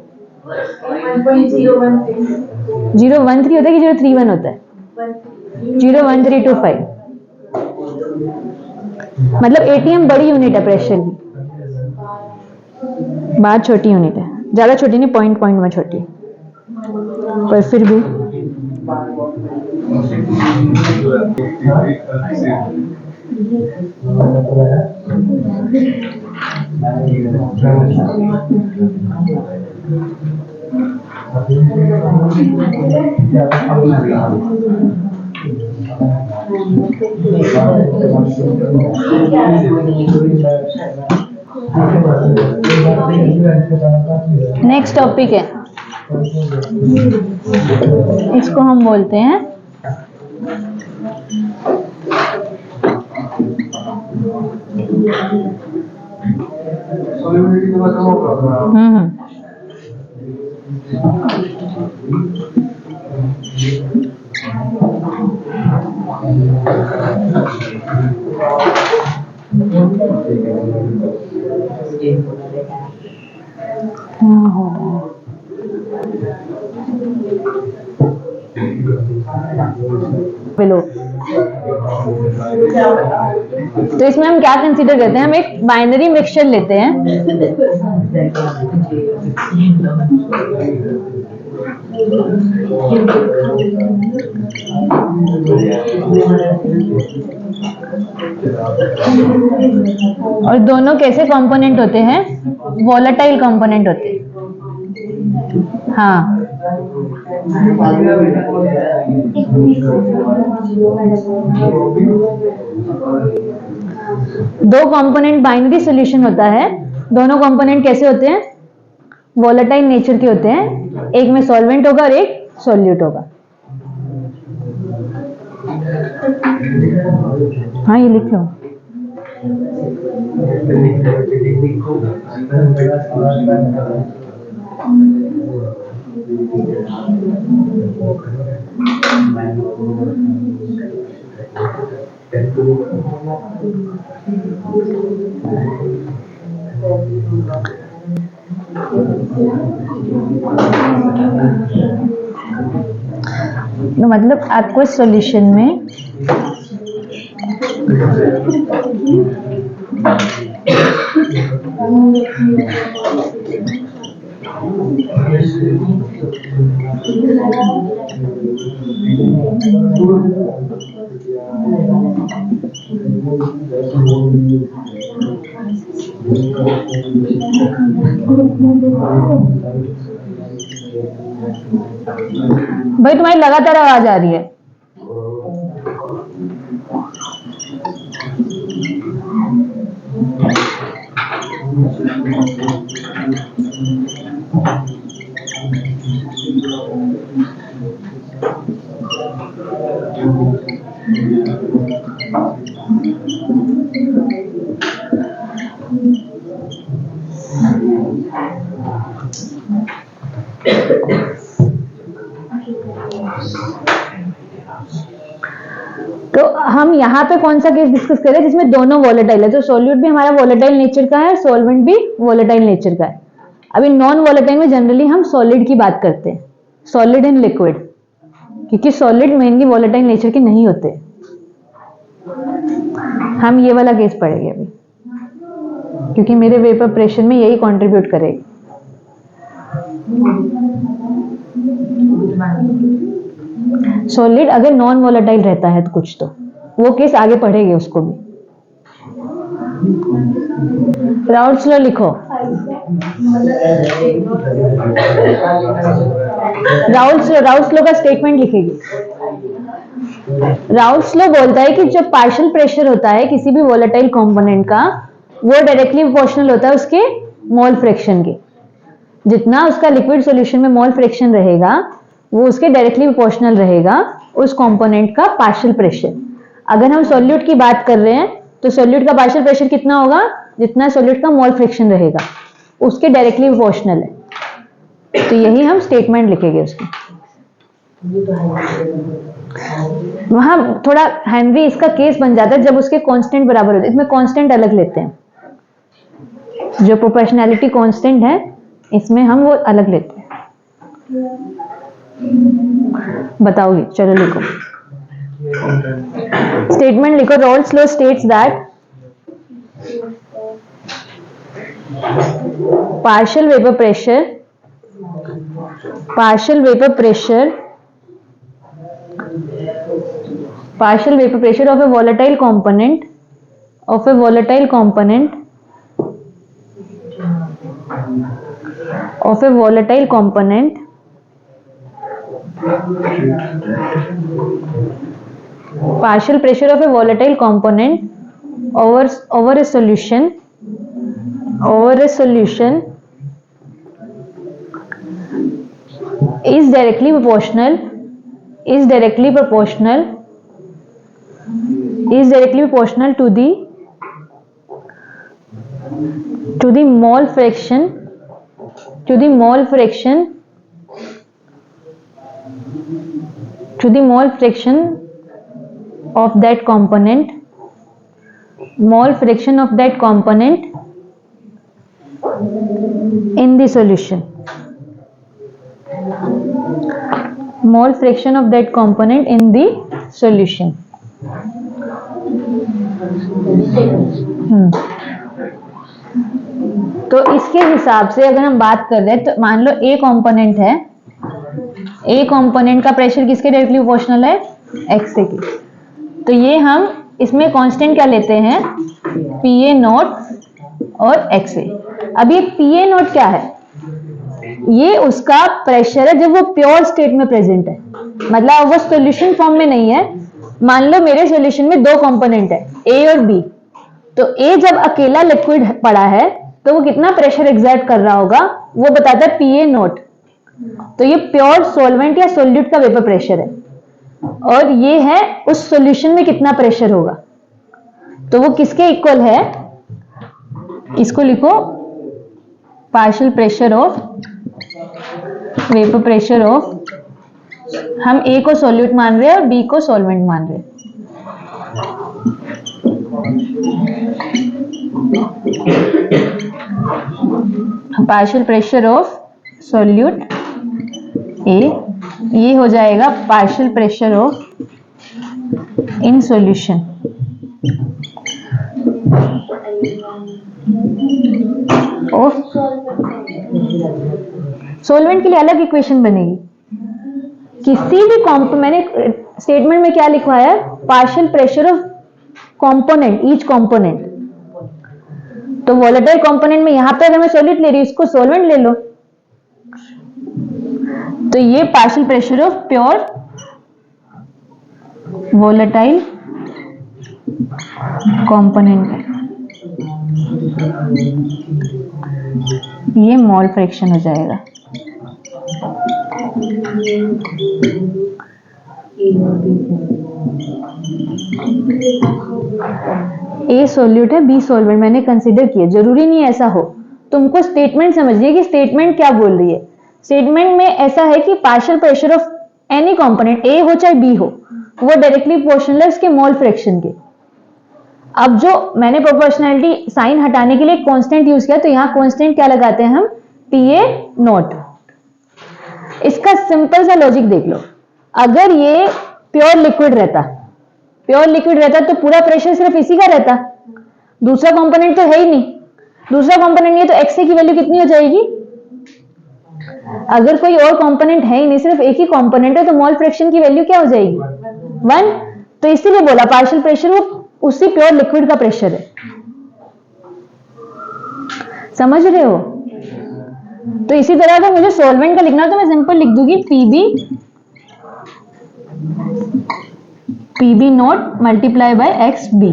013 होता है कि 031 होता है? 01325 मतलब एटीएम बड़ी यूनिट है प्रेशर की, बात छोटी यूनिट है, ज्यादा छोटी नहीं, पॉइंट में छोटी, पर फिर भी नेक्स्ट टॉपिक है, इसको हम बोलते हैं बिलो। तो इसमें हम क्या कंसीडर करते हैं, हम एक बाइनरी मिक्सचर लेते हैं और दोनों कैसे कंपोनेंट होते हैं, वोलेटाइल कंपोनेंट होते हैं। हाँ, दो कंपोनेंट बाइनरी सॉल्यूशन होता है, दोनों कंपोनेंट कैसे होते हैं, वोलेटाइल नेचर के होते हैं, एक में सॉल्वेंट होगा और एक सॉल्यूट होगा। हाँ, ये लिख लो। तो मतलब आपको सॉल्यूशन में भाई तुम्हारी लगातार आवाज आ रही है। तो हम यहाँ पे कौन सा केस डिस्कस करें जिसमें दोनों वॉलेटाइल है, तो सॉल्यूट भी हमारा वॉलेटाइल नेचर का है, सॉल्वेंट भी वॉलेटाइल नेचर का है। अभी नॉन वॉलेटाइल में जनरली हम सॉलिड की बात करते हैं, सॉलिड एंड लिक्विड, क्योंकि सॉलिड मेनली वॉलेटाइल नेचर के नहीं होते। हम ये वाला केस पढ़ेंगे अभी, क्योंकि मेरे वेपर प्रेशर में यही कंट्रीब्यूट करेगा। सॉलिड अगर नॉन वॉलेटाइल रहता है तो कुछ, तो वो केस आगे पढ़ेंगे उसको भी। राउल्ट्स लॉ लिखो। राउल्ट्स लॉ का स्टेटमेंट लिखेगी। राउल्ट्स लॉ बोलता है कि जो पार्शियल प्रेशर होता है किसी भी वॉलेटाइल कंपोनेंट का, वो डायरेक्टली प्रोपोर्शनल होता है उसके मोल फ्रैक्शन के। जितना उसका लिक्विड सॉल्यूशन में मोल फ्रैक्शन रहेगा, वो उसके डायरेक्टली प्रोपोर्शनल रहेगा उस कंपोनेंट का पार्शियल प्रेशर। अगर हम सॉल्यूट की बात कर रहे हैं तो सॉल्यूट का पार्शियल प्रेशर कितना होगा, जितना सॉल्यूट का मोल फ्रैक्शन रहेगा उसके डायरेक्टली प्रोपोर्शनल है। तो यही हम स्टेटमेंट लिखेंगे उसकी। वहां थोड़ा हेनरी इसका केस बन जाता है जब उसके कांस्टेंट बराबर होते हैं। इसमें कांस्टेंट अलग लेते हैं, जो प्रोपोर्शनैलिटी कांस्टेंट है इसमें हम वो अलग लेते हैं। बताओगे, चलो लिखो स्टेटमेंट लिखो। Raoult's law states that partial vapor pressure of a volatile component partial pressure of a volatile component over a solution is directly proportional to the mole fraction of that component in the solution. Mole fraction of that component in the solution. तो इसके हिसाब से अगर हम बात कर रहे हैं तो मान लो ए कंपोनेंट है, ए कंपोनेंट का प्रेशर किसके डायरेक्टली प्रोपोर्शनल है, एक्स से की। तो ये हम इसमें कांस्टेंट क्या लेते हैं, पी ए नॉट और एक्स ए। अब ये पी ए नॉट क्या है, ये उसका प्रेशर है जब वो प्योर स्टेट में प्रेजेंट है, मतलब वो सॉल्यूशन फॉर्म में नहीं है। मान लो मेरे सॉल्यूशन में दो कंपोनेंट है ए और बी, तो ए जब अकेला लिक्विड पड़ा है तो वो कितना प्रेशर एग्जर्ट कर रहा होगा, वो बताता है पी ए नॉट। तो ये प्योर सॉल्वेंट या सॉल्यूट का वेपर प्रेशर है, और ये है उस सॉल्यूशन में कितना प्रेशर होगा। तो वो किसके इक्वल है, इसको लिखो partial pressure of vapour pressure of, हम ए को सॉल्यूट मान रहे हैं और बी को सॉल्वेंट मान रहे हैं। पार्शियल प्रेशर ऑफ सॉल्यूट ए, ये हो जाएगा partial pressure of in solution of solvent के लिए अलग इक्वेशन बनेगी। किसी भी मैंने स्टेटमेंट में क्या लिखवाया है, partial pressure of component, each component. तो वॉलेटाइल कंपोनेंट में यहां पे अगर मैं सॉलिड ले रही हूं, इसको सॉल्वेंट ले लो, तो ये partial pressure of pure volatile component है, ये मोल फ्रैक्शन हो जाएगा। ए सॉल्यूट है, बी सॉल्वेंट मैंने कंसीडर किया, जरूरी नहीं ऐसा हो। तुमको स्टेटमेंट समझिए कि स्टेटमेंट क्या बोल रही है। स्टेटमेंट में ऐसा है कि partial pressure of any component, A हो चाहे बी हो, वो डायरेक्टली प्रोपोर्शनल है उसके मोल फ्रैक्शन के। अब जो मैंने प्रोपोर्शनैलिटी साइन हटाने के लिए कांस्टेंट यूज किया, तो यहां कांस्टेंट क्या लगाते हैं हम, PA नॉट। इसका सिंपल सा लॉजिक देख लो, अगर ये प्योर लिक्विड रहता तो पूरा प्रेशर सिर्फ इसी का रहता, दूसरा कंपोनेंट तो है ही नहीं। दूसरा कंपोनेंट नहीं है तो एक्स की वैल्यू कितनी हो जाएगी? अगर कोई और कंपोनेंट है ही नहीं, सिर्फ एक ही कंपोनेंट है, तो मोल फ्रैक्शन की वैल्यू क्या हो जाएगी? 1। तो इसीलिए बोला पार्शियल प्रेशर वो उसी प्योर लिक्विड का प्रेशर है। समझ रहे हो? तो इसी तरह अगर मुझे सॉल्वेंट का लिखना है तो मैं सिंपल लिख दूंगी PB not multiply bye XB।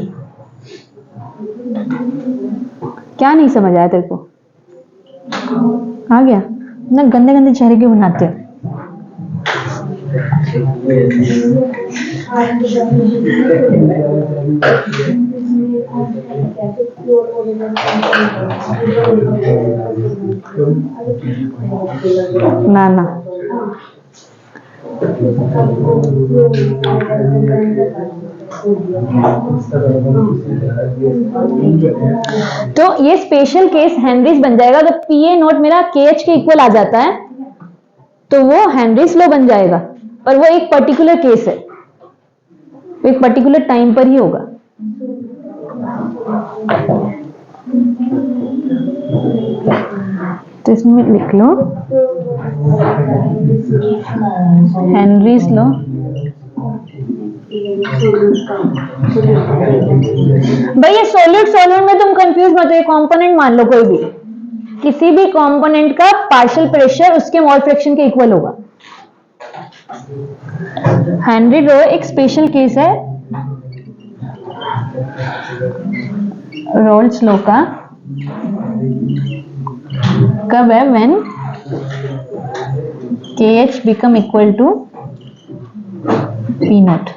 क्या नहीं समझ आया तेरे को? आ गया ना? गंदे गंदे चेहरे क्यों बनाते हो? ना ना, तो ये स्पेशल केस हेनरीज बन जाएगा। जब PA नॉट मेरा KH के इक्वल आ जाता है तो वो हेनरीज लॉ बन जाएगा, और वो एक पर्टिकुलर केस है, एक पर्टिकुलर टाइम पर ही होगा। तो इसमें लिख लो हेनरीज लॉ। भाई ये सॉल्यूट में तुम कंफ्यूज मत हो, कंपोनेंट मान लो कोई भी, किसी भी कंपोनेंट का पार्शियल प्रेशर उसके मोल फ्रैक्शन के इक्वल होगा। हेनरी लॉ एक स्पेशल केस है रोल्स लॉ का। कब है? When KH become equal to P naught.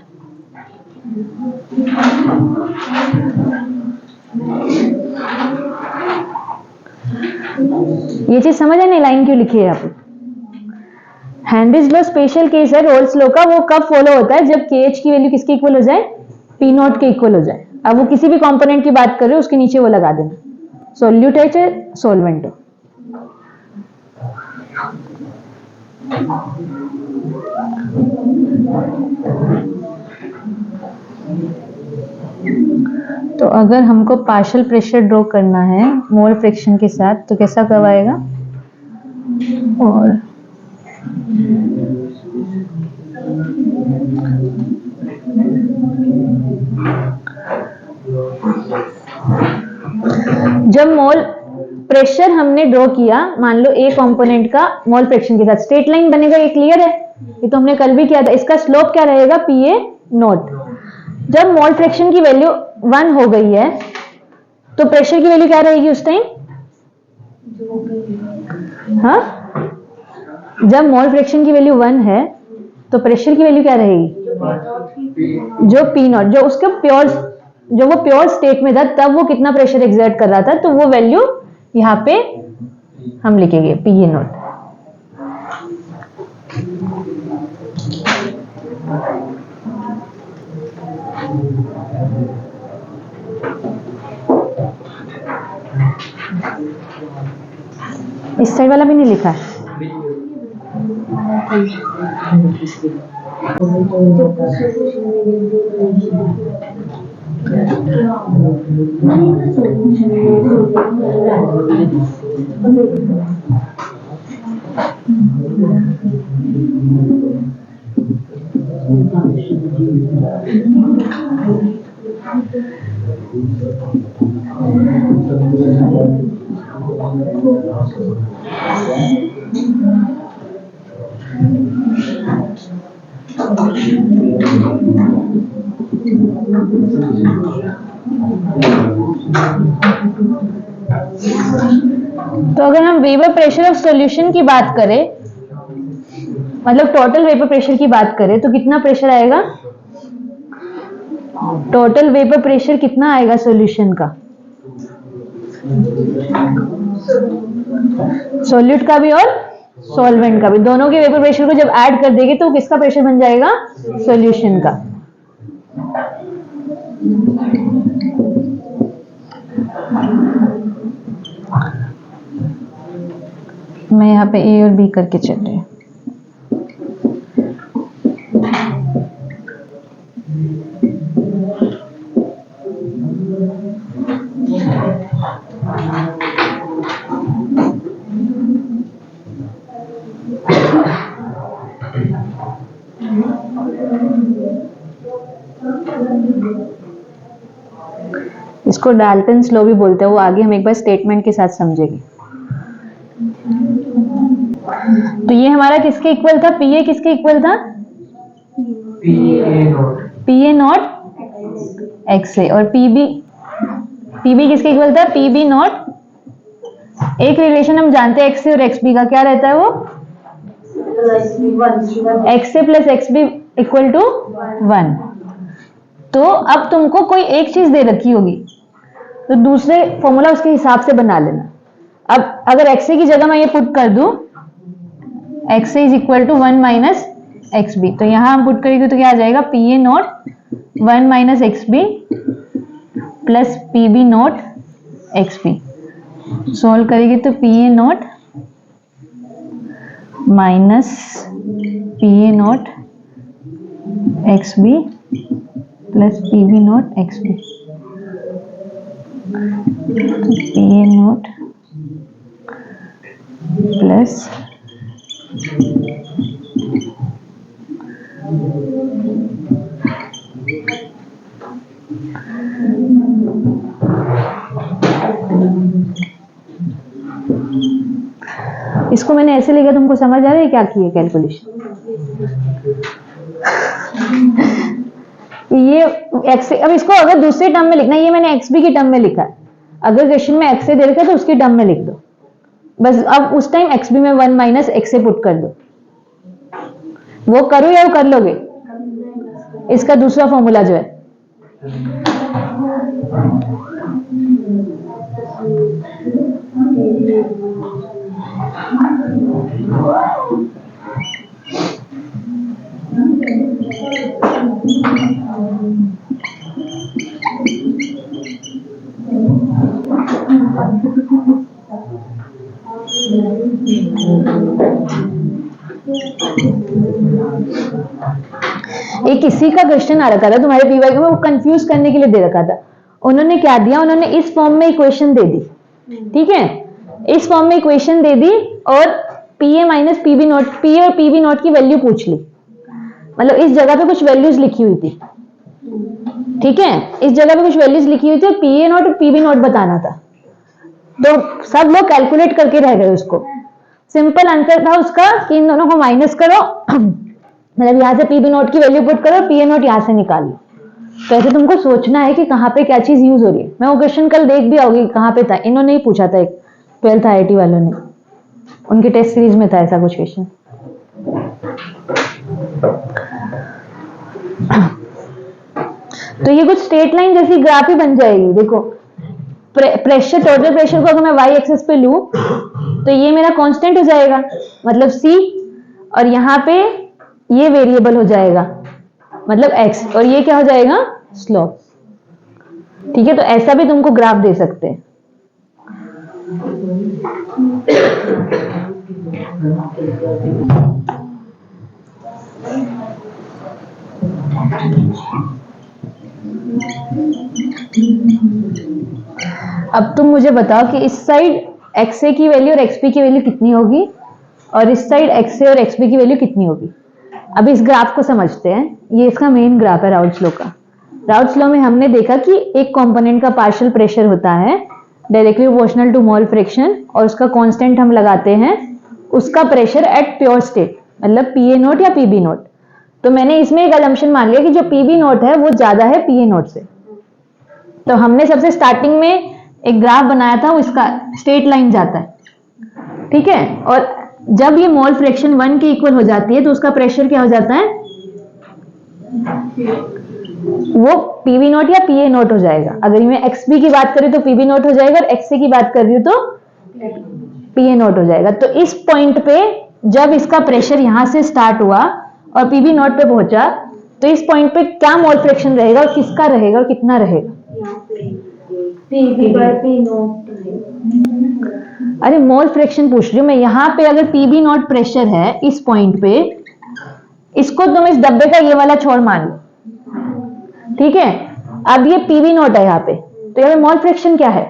ये चीज समझ है नहीं? लाइन क्यों लिखी है यहाँ पे? हेनरीज लॉ स्पेशल केस है रोल्स लॉ का। वो कब फॉलो होता है? जब KH की वैल्यू किसके इक्वल हो जाए? P नॉट के इक्वल हो जाए। अब वो किसी भी कंपोनेंट की बात कर रहे हो, उसके नीचे वो लगा देना, सॉल्यूट है चाहे सॉल्वेंट हो। तो अगर हमको पार्शियल प्रेशर ड्रॉ करना है मोल फ्रैक्शन के साथ, तो कैसा करवाएगा? और जब मोल प्रेशर हमने ड्रॉ किया, मान लो ए कंपोनेंट का मोल फ्रैक्शन के साथ, स्ट्रेट लाइन बनेगा, ये क्लियर है? ये तो हमने कल भी किया था। इसका स्लोप क्या रहेगा? PA not. जब मोल फ्रैक्शन की वैल्यू 1 हो गई है तो प्रेशर की वैल्यू क्या रहेगी उस टाइम? हाँ, जब मोल फ्रैक्शन की वैल्यू 1 है तो प्रेशर की वैल्यू क्या रहेगी? जो P नॉट, जो उसका प्योर, जो वो प्योर स्टेट में था तब वो कितना प्रेशर एक्सर्ट कर रहा था, तो वो वैल्यू यहाँ पे हम लिखेंगे PA नॉट। इस साइड वाला भी नहीं लिखा है। तो अगर हम वेपर प्रेशर ऑफ सॉल्यूशन की बात करें, मतलब टोटल वेपर प्रेशर की बात करें, तो कितना प्रेशर आएगा? टोटल वेपर प्रेशर कितना आएगा सॉल्यूशन का? सॉल्यूट का भी और सॉल्वेंट का भी, दोनों के वेपर प्रेशर को जब ऐड कर देंगे तो किसका प्रेशर बन जाएगा? सॉल्यूशन का। मैं यहाँ पे ए और बी करके चल रही हूँ। इसको डाल्टन्स लॉ भी बोलते हैं, वो आगे हम एक बार स्टेटमेंट के साथ समझेंगे। तो ये हमारा किसके इक्वल था? पी ए किसके इक्वल था? P A naught X A. और पी बी किसके इक्वल था? P B naught. एक रिलेशन हम जानते हैं एक्स ए और एक्स बी का, क्या रहता है वो? X A plus X B equal to 1। तो अब तुमको कोई एक चीज दे रखी होगी तो दूसरे फॉर्मूला उसके हिसाब से बना लेना। अब अगर एक्स ए की जगह मैं ये पुट कर दूं X A is equal to 1 minus X B, तो यहां हम पुट करेंगे तो क्या आ जाएगा? P A naught 1 minus X B plus P B naught X B. Solve करेंगे तो P A naught minus P A naught X B plus P B naught X B. P A naught plus इसको मैंने ऐसे लिखा, तुमको समझ आ रहा है क्या किए कैलकुलेशन? ये एक्स, अब इसको अगर दूसरे टर्म में लिखना, ये मैंने एक्स बी की टर्म में लिखा है। अगर क्वेश्चन में एक्स ए दे रखा है तो उसकी टर्म में लिख दो बस। अब उस टाइम एक्स बी में 1 माइनस एक्स ए पुट कर दो। वो करो या वो कर लोगे? इसका दूसरा फॉर्मूला जो है एक किसी का क्वेश्चन आ रखा था तुम्हारे पीवाई में, वो कंफ्यूज करने के लिए दे रखा था। उन्होंने क्या दिया? उन्होंने इस फॉर्म में इक्वेशन दे दी, ठीक है, इस फॉर्म में इक्वेशन दे दी और P A minus P B naught, P A और पी बी नॉट की वैल्यू पूछ ली। मतलब इस जगह पे कुछ वैल्यूज लिखी हुई थी, ठीक है, इस जगह पे कुछ वैल्यूज लिखी हुई थी, पी ए नॉट और पी बी नॉट बताना था। तो सब लोग कैलकुलेट करके रह गए उसको। सिंपल आंसर था उसका कि इन दोनों को माइनस करो, मतलब यहां से पी बी नॉट की वैल्यू पुट करो, पी ए नॉट यहां से निकाल लो। तो ऐसे तुमको सोचना है कि कहाँ पे क्या चीज यूज हो रही है। मैं वो क्वेश्चन कल देख भी आओगी कहाँ पे था, इन्होंने ही पूछा था, एक 12th IIT वालों ने, उनकी टेस्ट सीरीज में था ऐसा कुछ क्वेश्चन। तो ये कुछ स्ट्रेट लाइन जैसी ग्राफ ही बन जाएगी। देखो प्रेशर, टोटल प्रेशर को अगर मैं वाई एक्सिस पे लूं तो ये मेरा कांस्टेंट हो जाएगा, मतलब सी, और यहाँ पे ये वेरिएबल हो जाएगा मतलब एक्स, और ये क्या हो जाएगा? स्लोप। ठीक है, तो ऐसा भी तुमको ग्राफ दे सकते हैं। अब तुम मुझे बताओ कि इस साइड एक्स ए की वैल्यू और एक्स पी की वैल्यू कितनी होगी और इस साइड एक्स ए और एक्स बी की वैल्यू कितनी होगी। अब इस ग्राफ को समझते हैं। ये इसका मेन ग्राफ है राउल्ट्स लॉ का। राउल्ट्स लॉ में हमने देखा कि एक कंपोनेंट का पार्शियल प्रेशर होता है directly proportional to mole fraction, और उसका कांस्टेंट हम लगाते हैं उसका प्रेशर एट प्योर स्टेट, मतलब पी ए नोट या पी बी नोट। तो मैंने इसमें एक असम्पशन मान लिया कि जो पी बी नोट है वो ज्यादा है पी ए नोट से। तो हमने सबसे स्टार्टिंग में एक ग्राफ बनाया था, वो इसका स्ट्रेट लाइन जाता है, ठीक है, और जब ये मोल फ्रैक्शन 1 के इक्वल हो जाती है तो उसका प्रेशर क्या हो जाता है? वो पी बी नोट या पी ए नोट हो जाएगा। अगर मैं एक्स बी की बात करूं तो पी बी नोट हो जाएगा, और एक्स ए की बात कर रही हूं तो पी ए नोट हो जाएगा। तो इस पॉइंट पे जब इसका प्रेशर यहां से स्टार्ट हुआ और पी बी नोट पे पहुंचा तो इस पॉइंट पे क्या मोल फ्रैक्शन रहेगा और किसका रहेगा और कितना रहेगा? अरे मोल फ्रैक्शन पूछ रही हूँ मैं। यहाँ पे अगर पीबी नॉट प्रेशर है इस पॉइंट पे, इसको तुम इस डब्बे का ये वाला छोर मान लो, ठीक है। अब ये पीबी नॉट है यहाँ पे, तो यहाँ पे मोल फ्रैक्शन क्या है?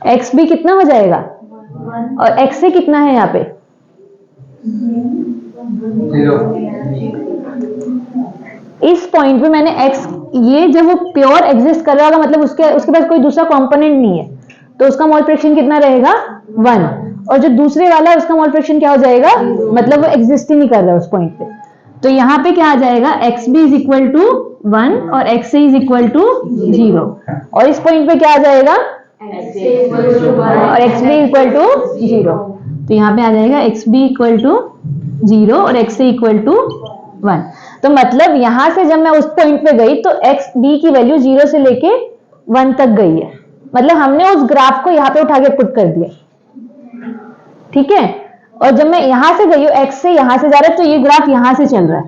एक्स बी कितना हो जाएगा और एक्स से कितना है यहाँ पे? इस पॉइंट पे मैंने x, ये जब वो प्योर एग्जिस्ट कर रहा होगा मतलब उसके पास कोई दूसरा कंपोनेंट नहीं है, तो उसका मोल फ्रैक्शन कितना रहेगा? 1। और जो दूसरे वाला है उसका मोल फ्रैक्शन क्या हो जाएगा? मतलब वो एग्जिस्ट ही नहीं कर रहा उस पॉइंट पे। तो यहाँ पे क्या आ जाएगा? X B is equal to 1 और X A is equal to 0। और इस पॉइंट पे क्या आ जाएगा? और एक्स बी इक्वल टू 0। तो यहाँ पे आ जाएगा एक्स बी इक्वल टू 0 और एक्स ए इक्वल टू 1। तो मतलब यहां से जब मैं उस पॉइंट पे गई तो एक्स बी की वैल्यू 0 से लेके 1 तक गई है। मतलब हमने उस ग्राफ को यहाँ पे उठा के पुट कर दिया, ठीक है। और जब मैं यहां से गई हूँ, एक्स से यहां से जा रहा है, तो ये ग्राफ यहां से चल रहा है।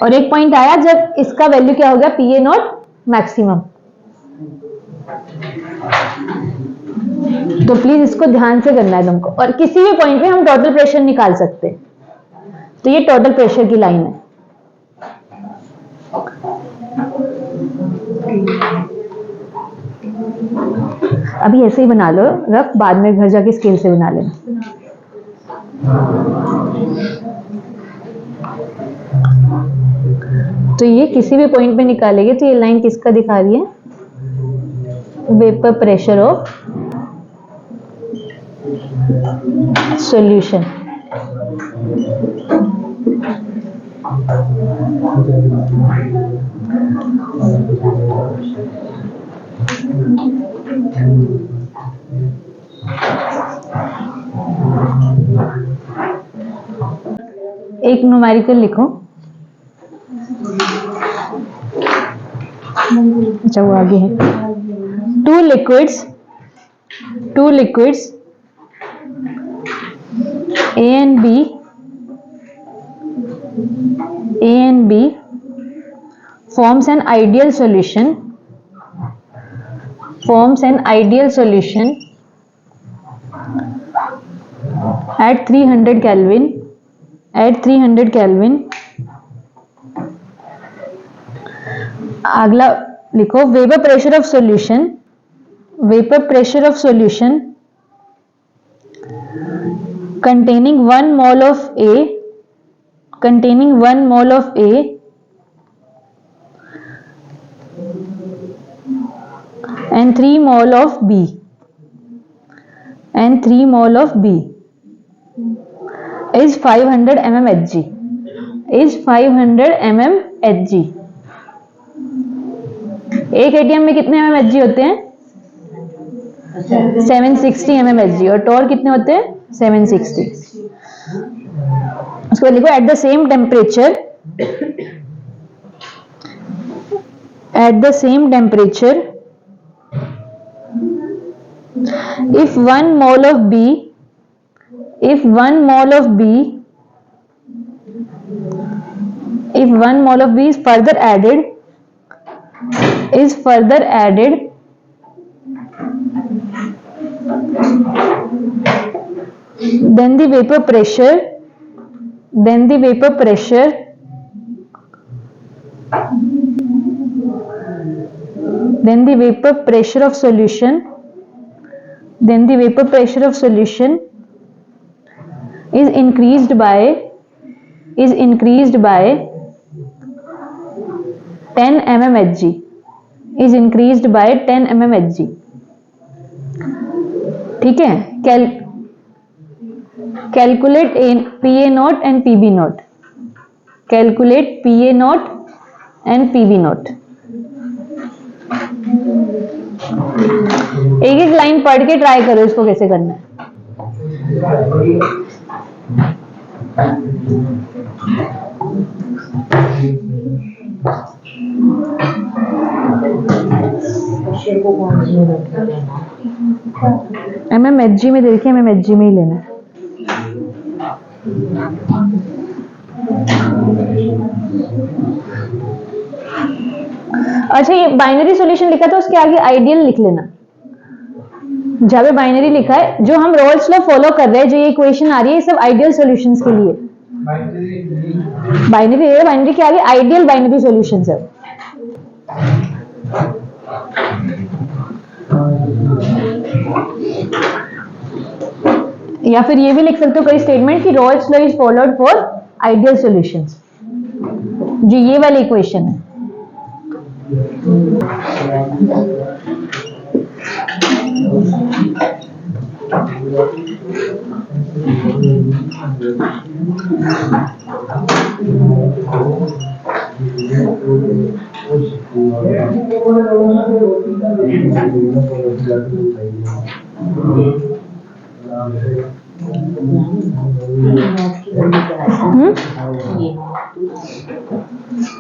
और एक पॉइंट आया जब इसका वैल्यू क्या हो गया? P A not maximum. तो प्लीज इसको ध्यान से करना है तुमको। और किसी भी पॉइंट पे हम टोटल प्रेशर निकाल सकते हैं। तो ये टोटल प्रेशर की लाइन है। अभी ऐसे ही बना लो रफ, बाद में घर जाके स्केल से बना लेना। तो ये किसी भी पॉइंट पे निकालेंगे तो ये लाइन किसका दिखा रही है? Vapour pressure of solution. एक न्यूमेरिकल लिखो। अच्छा वो आगे है। Two liquids A and B forms an ideal solution at 300 Kelvin. अगला लिखो, vapour pressure of solution containing 1 mole of A and 3 mole of B is 500 mmHg. एक एटीएम में कितने mmHg होते हैं? 760 mmHg। और टॉर्क कितने होते हैं? 760। उसके बाद लिखो, at the same temperature if 1 mole of B is further added then the vapor pressure of solution is increased by 10 mmHg. ठीक है। Calculate PA not and PB not. एक लाइन पढ़ के ट्राई करो इसको कैसे करना है। MMHg में देखिए, MMHg में ही लेना है। अच्छा, ये बाइनरी सॉल्यूशन लिखा था, उसके आगे आइडियल लिख लेना। जहां पे बाइनरी लिखा है, जो हम रोल्स लॉ फॉलो कर रहे हैं, जो ये इक्वेशन आ रही है, ये सब आइडियल सॉल्यूशंस के लिए। बाइनरी है, बाइनरी के आगे आइडियल बाइनरी सॉल्यूशंस है। या फिर ये भी लिख सकते हो कोई स्टेटमेंट कि roles law is followed for ideal solutions, जो ये वाली इक्वेशन है।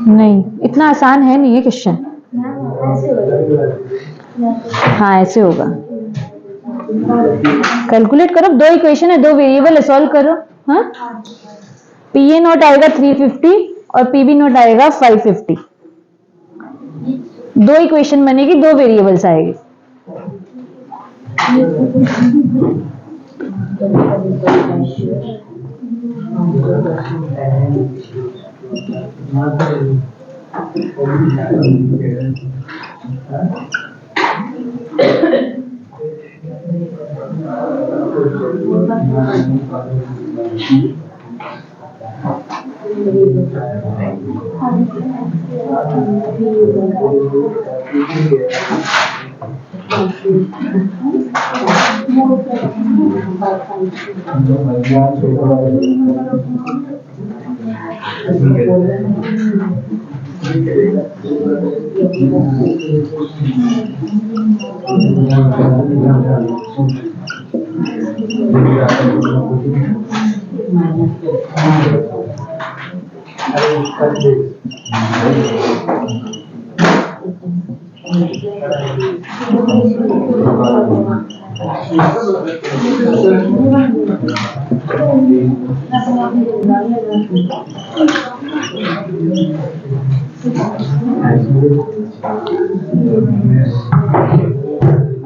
नहीं, इतना आसान है नहीं ये क्वेश्चन। हाँ, ऐसे होगा। कैलकुलेट करो, दो इक्वेशन है, दो वेरिएबल है, सॉल्व करो। हाँ, पी ए नॉट आएगा 350 और पी बी नॉट आएगा 550। दो इक्वेशन बनेगी, दो वेरिएबल्स आएगी।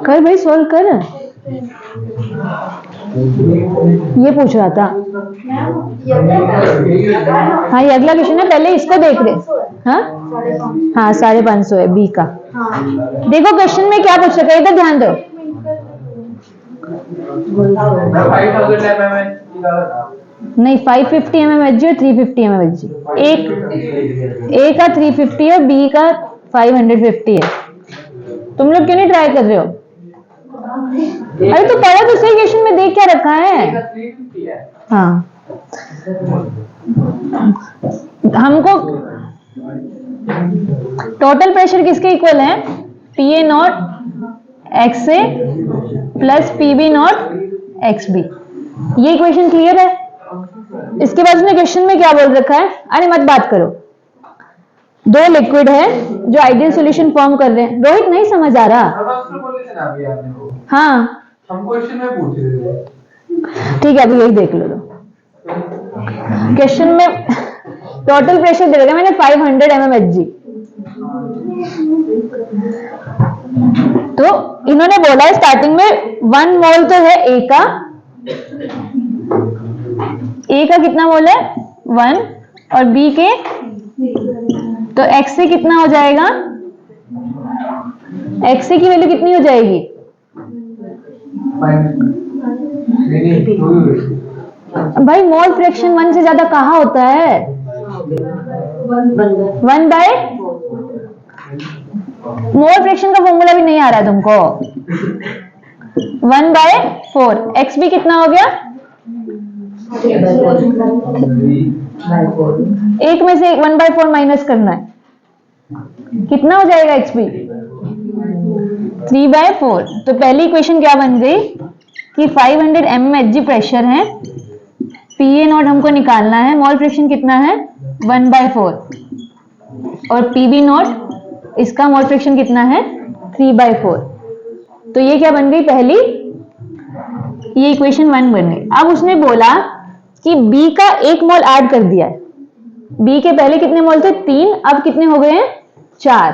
कर भाई, सॉल्व कर। ये पूछ रहा था। हाँ, ये अगला क्वेश्चन है, पहले इसको देख रहे। हाँ हाँ, 550 है बी का। देखो क्वेश्चन में क्या पूछ रखा है, इधर ध्यान दो। नहीं, 550 mmHg और 350 mmHg। एक ए का 350 है, बी का 550 है। तुम लोग क्यों नहीं ट्राई कर रहे हो? अरे तो पढ़ा तो सही, क्वेश्चन में देख क्या रखा है। हाँ, हमको टोटल प्रेशर किसके इक्वल है? P A naught X A plus P B naught X B. ये इक्वेशन क्लियर है? इसके बाद उसने क्वेश्चन में क्या बोल रखा है? अरे मत बात करो। दो लिक्विड है जो आइडियल सॉल्यूशन फॉर्म कर रहे हैं। रोहित नहीं समझ आ रहा? हाँ, हम क्वेश्चन में पूछ रहे थे। ठीक है, अभी यही देख लो। क्वेश्चन में टोटल प्रेशर दे रखा मैंने 500 mmHg। तो इन्होंने बोला है स्टार्टिंग में 1 मोल तो है ए का। ए का कितना मोल है? 1। और बी के तो एक्स से कितना हो जाएगा? एक्स से की वैल्यू कितनी हो जाएगी? भाई मोल फ्रैक्शन 1 से ज्यादा कहाँ होता है? 1/। मोल फ्रैक्शन का फॉर्मूला भी नहीं आ रहा है तुमको? 1/4। एक्स भी कितना हो गया? एक में से 1/4 माइनस करना है, कितना हो जाएगा एक्स बी? 3/4। तो पहली इक्वेशन क्या बन गई कि 500 mmHg प्रेशर है, पी ए नॉट हमको निकालना है, मोल फ्रैक्शन कितना है? 1/4। और पी बी नॉट, इसका मोल फ्रैक्शन कितना है? 3/4। तो ये क्या बन गई पहली? ये इक्वेशन 1 बन गई। अब उसने बोला कि बी का 1 मोल ऐड कर दिया है, बी के पहले कितने मोल थे 3, अब कितने हो गए हैं 4।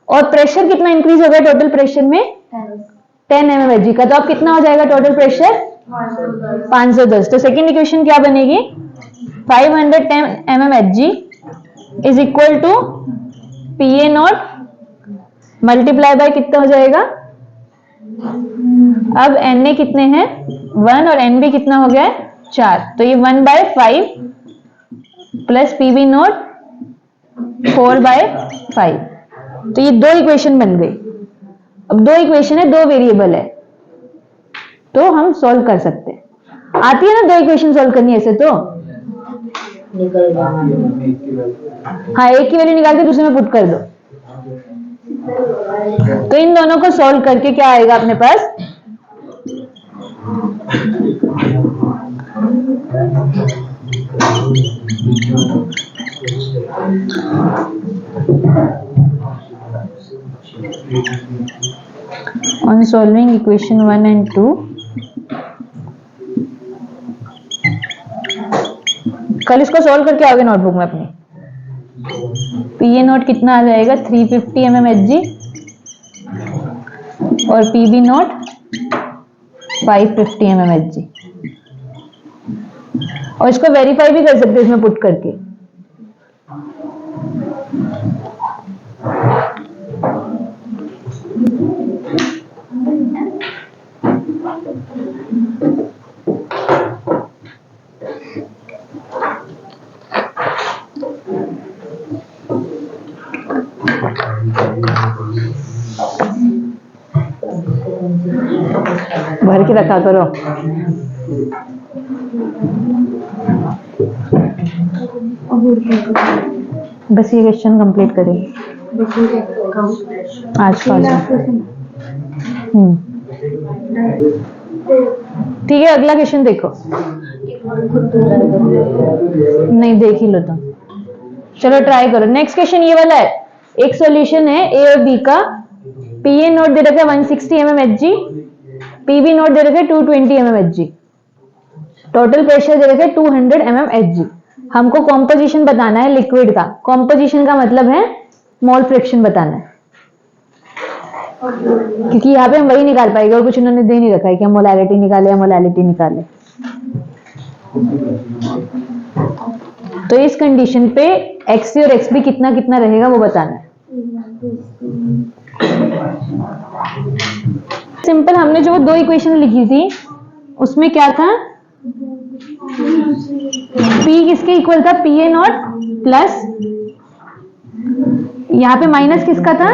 और प्रेशर कितना इंक्रीज हो गया टोटल प्रेशर में 10 mmHg का। तो अब कितना हो जाएगा टोटल प्रेशर 510। तो सेकेंड इक्वेशन क्या बनेगी 510 mmHg is equal to PA naught multiply by कितना हो जाएगा, अब Na कितने हैं 1 और Nb कितना हो गया है 4। तो ये 1/5 प्लस PB नॉट 4/5। तो ये दो इक्वेशन बन गई। अब दो इक्वेशन है, दो वेरिएबल है, तो हम सॉल्व कर सकते हैं। आती है ना दो इक्वेशन सॉल्व करनी ऐसे तो हाँ, एक की वैल्यू निकाल के दूसरे में पुट कर दो। तो इन दोनों को सॉल्व करके क्या आएगा अपने पास, on solving equation 1 and 2 कल इसको सॉल्व करके आओगे नोटबुक में अपनी। PA नोट कितना आ जाएगा 350 mmHg और PB नोट 550 mmHg। और इसको वेरीफाई भी कर सकते हैं इसमें पुट करके। भर के रखा करो। बस ये क्वेश्चन कंप्लीट करेंगे आज का। ठीक है, अगला क्वेश्चन देखो। नहीं देख ही लो तुम, चलो ट्राई करो। नेक्स्ट क्वेश्चन ये वाला है। एक सॉल्यूशन है ए और बी का। PA नोट दे रखा है 160 mmHg, PB नोट दे रखा है 220 mmHg, टोटल प्रेशर दे रखा है 200 mmHg। हमको कॉम्पोजिशन बताना है लिक्विड का। कॉम्पोजिशन का मतलब है मोल फ्रैक्शन बताना है, क्योंकि यहाँ पे हम वही निकाल पाएंगे और कुछ उन्होंने दे नहीं रखा है कि हम मोलैलिटी निकाले या मोलैलिटी निकाले। तो इस कंडीशन पे XC और XB कितना कितना रहेगा वो बताना है। सिंपल, हमने जो दो इक्वेशन लिखी थी उसमें क्या था, P किसके इक्वल था PA नॉट प्लस, यहाँ पे माइनस किसका था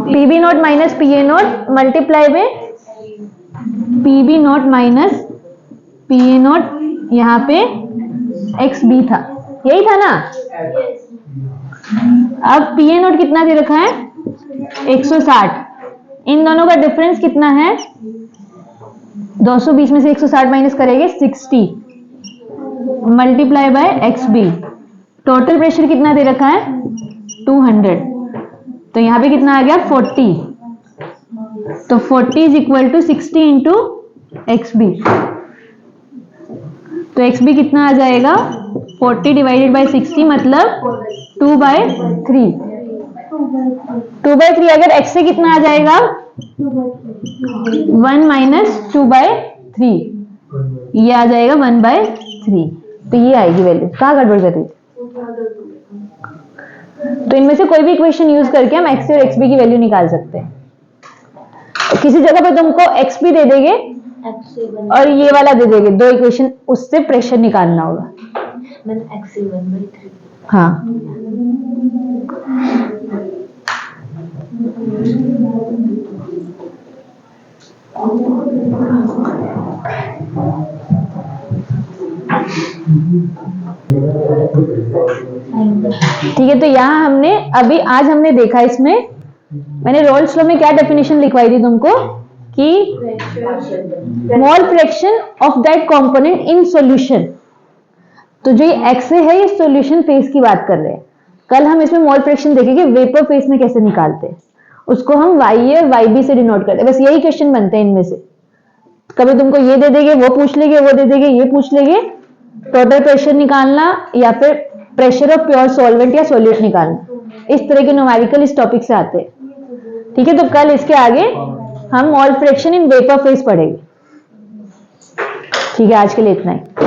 PB not minus PA naught multiply में PB not minus PA not, यहाँ पे XB था, यही था ना। अब PA नॉट कितना दे रखा है 160। इन दोनों का डिफरेंस कितना है 220 में से 160 माइनस करेंगे 60 multiply by XB। Total pressure कितना दे रखा है 200, तो यहाँ पे कितना आ गया 40। तो 40 is equal to 60 into XB। तो XB कितना आ जाएगा 40 डिवाइडेड बाय 60 मतलब 2/3। 2/3 अगर x से कितना आ जाएगा 1 माइनस 2/3, ये आ जाएगा 1/3। तो ये आएगी वैल्यू। कहाँ गड़बड़ कर रही? तो इनमें से कोई भी इक्वेशन यूज करके हम XC और XB की वैल्यू निकाल सकते हैं। किसी जगह पे तुमको XB दे देंगे और ये वाला दे देंगे, दो इक्वेशन, उससे प्रेशर निकालना होगा। हाँ, ठीक है। तो यहाँ हमने अभी आज हमने देखा, इसमें मैंने रोल्स लॉ में क्या डेफिनेशन लिखवाई थी तुमको कि mole fraction of that component in solution. तो जो ये एक्स है ये सॉल्यूशन फेज की बात कर रहे हैं। कल हम इसमें मोल फ्रैक्शन देखेंगे वेपर फेज में कैसे निकालते हैं, उसको हम YA और YB से डिनोट करते हैं। बस यही क्वेश्चन बनते हैं इनमें से। कभी तुमको ये दे देंगे, वो पूछ लेंगे, वो दे देंगे, ये पूछ लेंगे, टोटल प्रेशर निकालना या फिर प्रेशर ऑफ प्योर सॉल्वेंट या सॉल्यूट निकालना, इस तरह के न्यूमेरिकल इस टॉपिक से आते हैं। ठीक है, तो कल इसके आगे हम mole fraction in vapour phase पढ़ेंगे। ठीक है, आज के लिए इतना ही।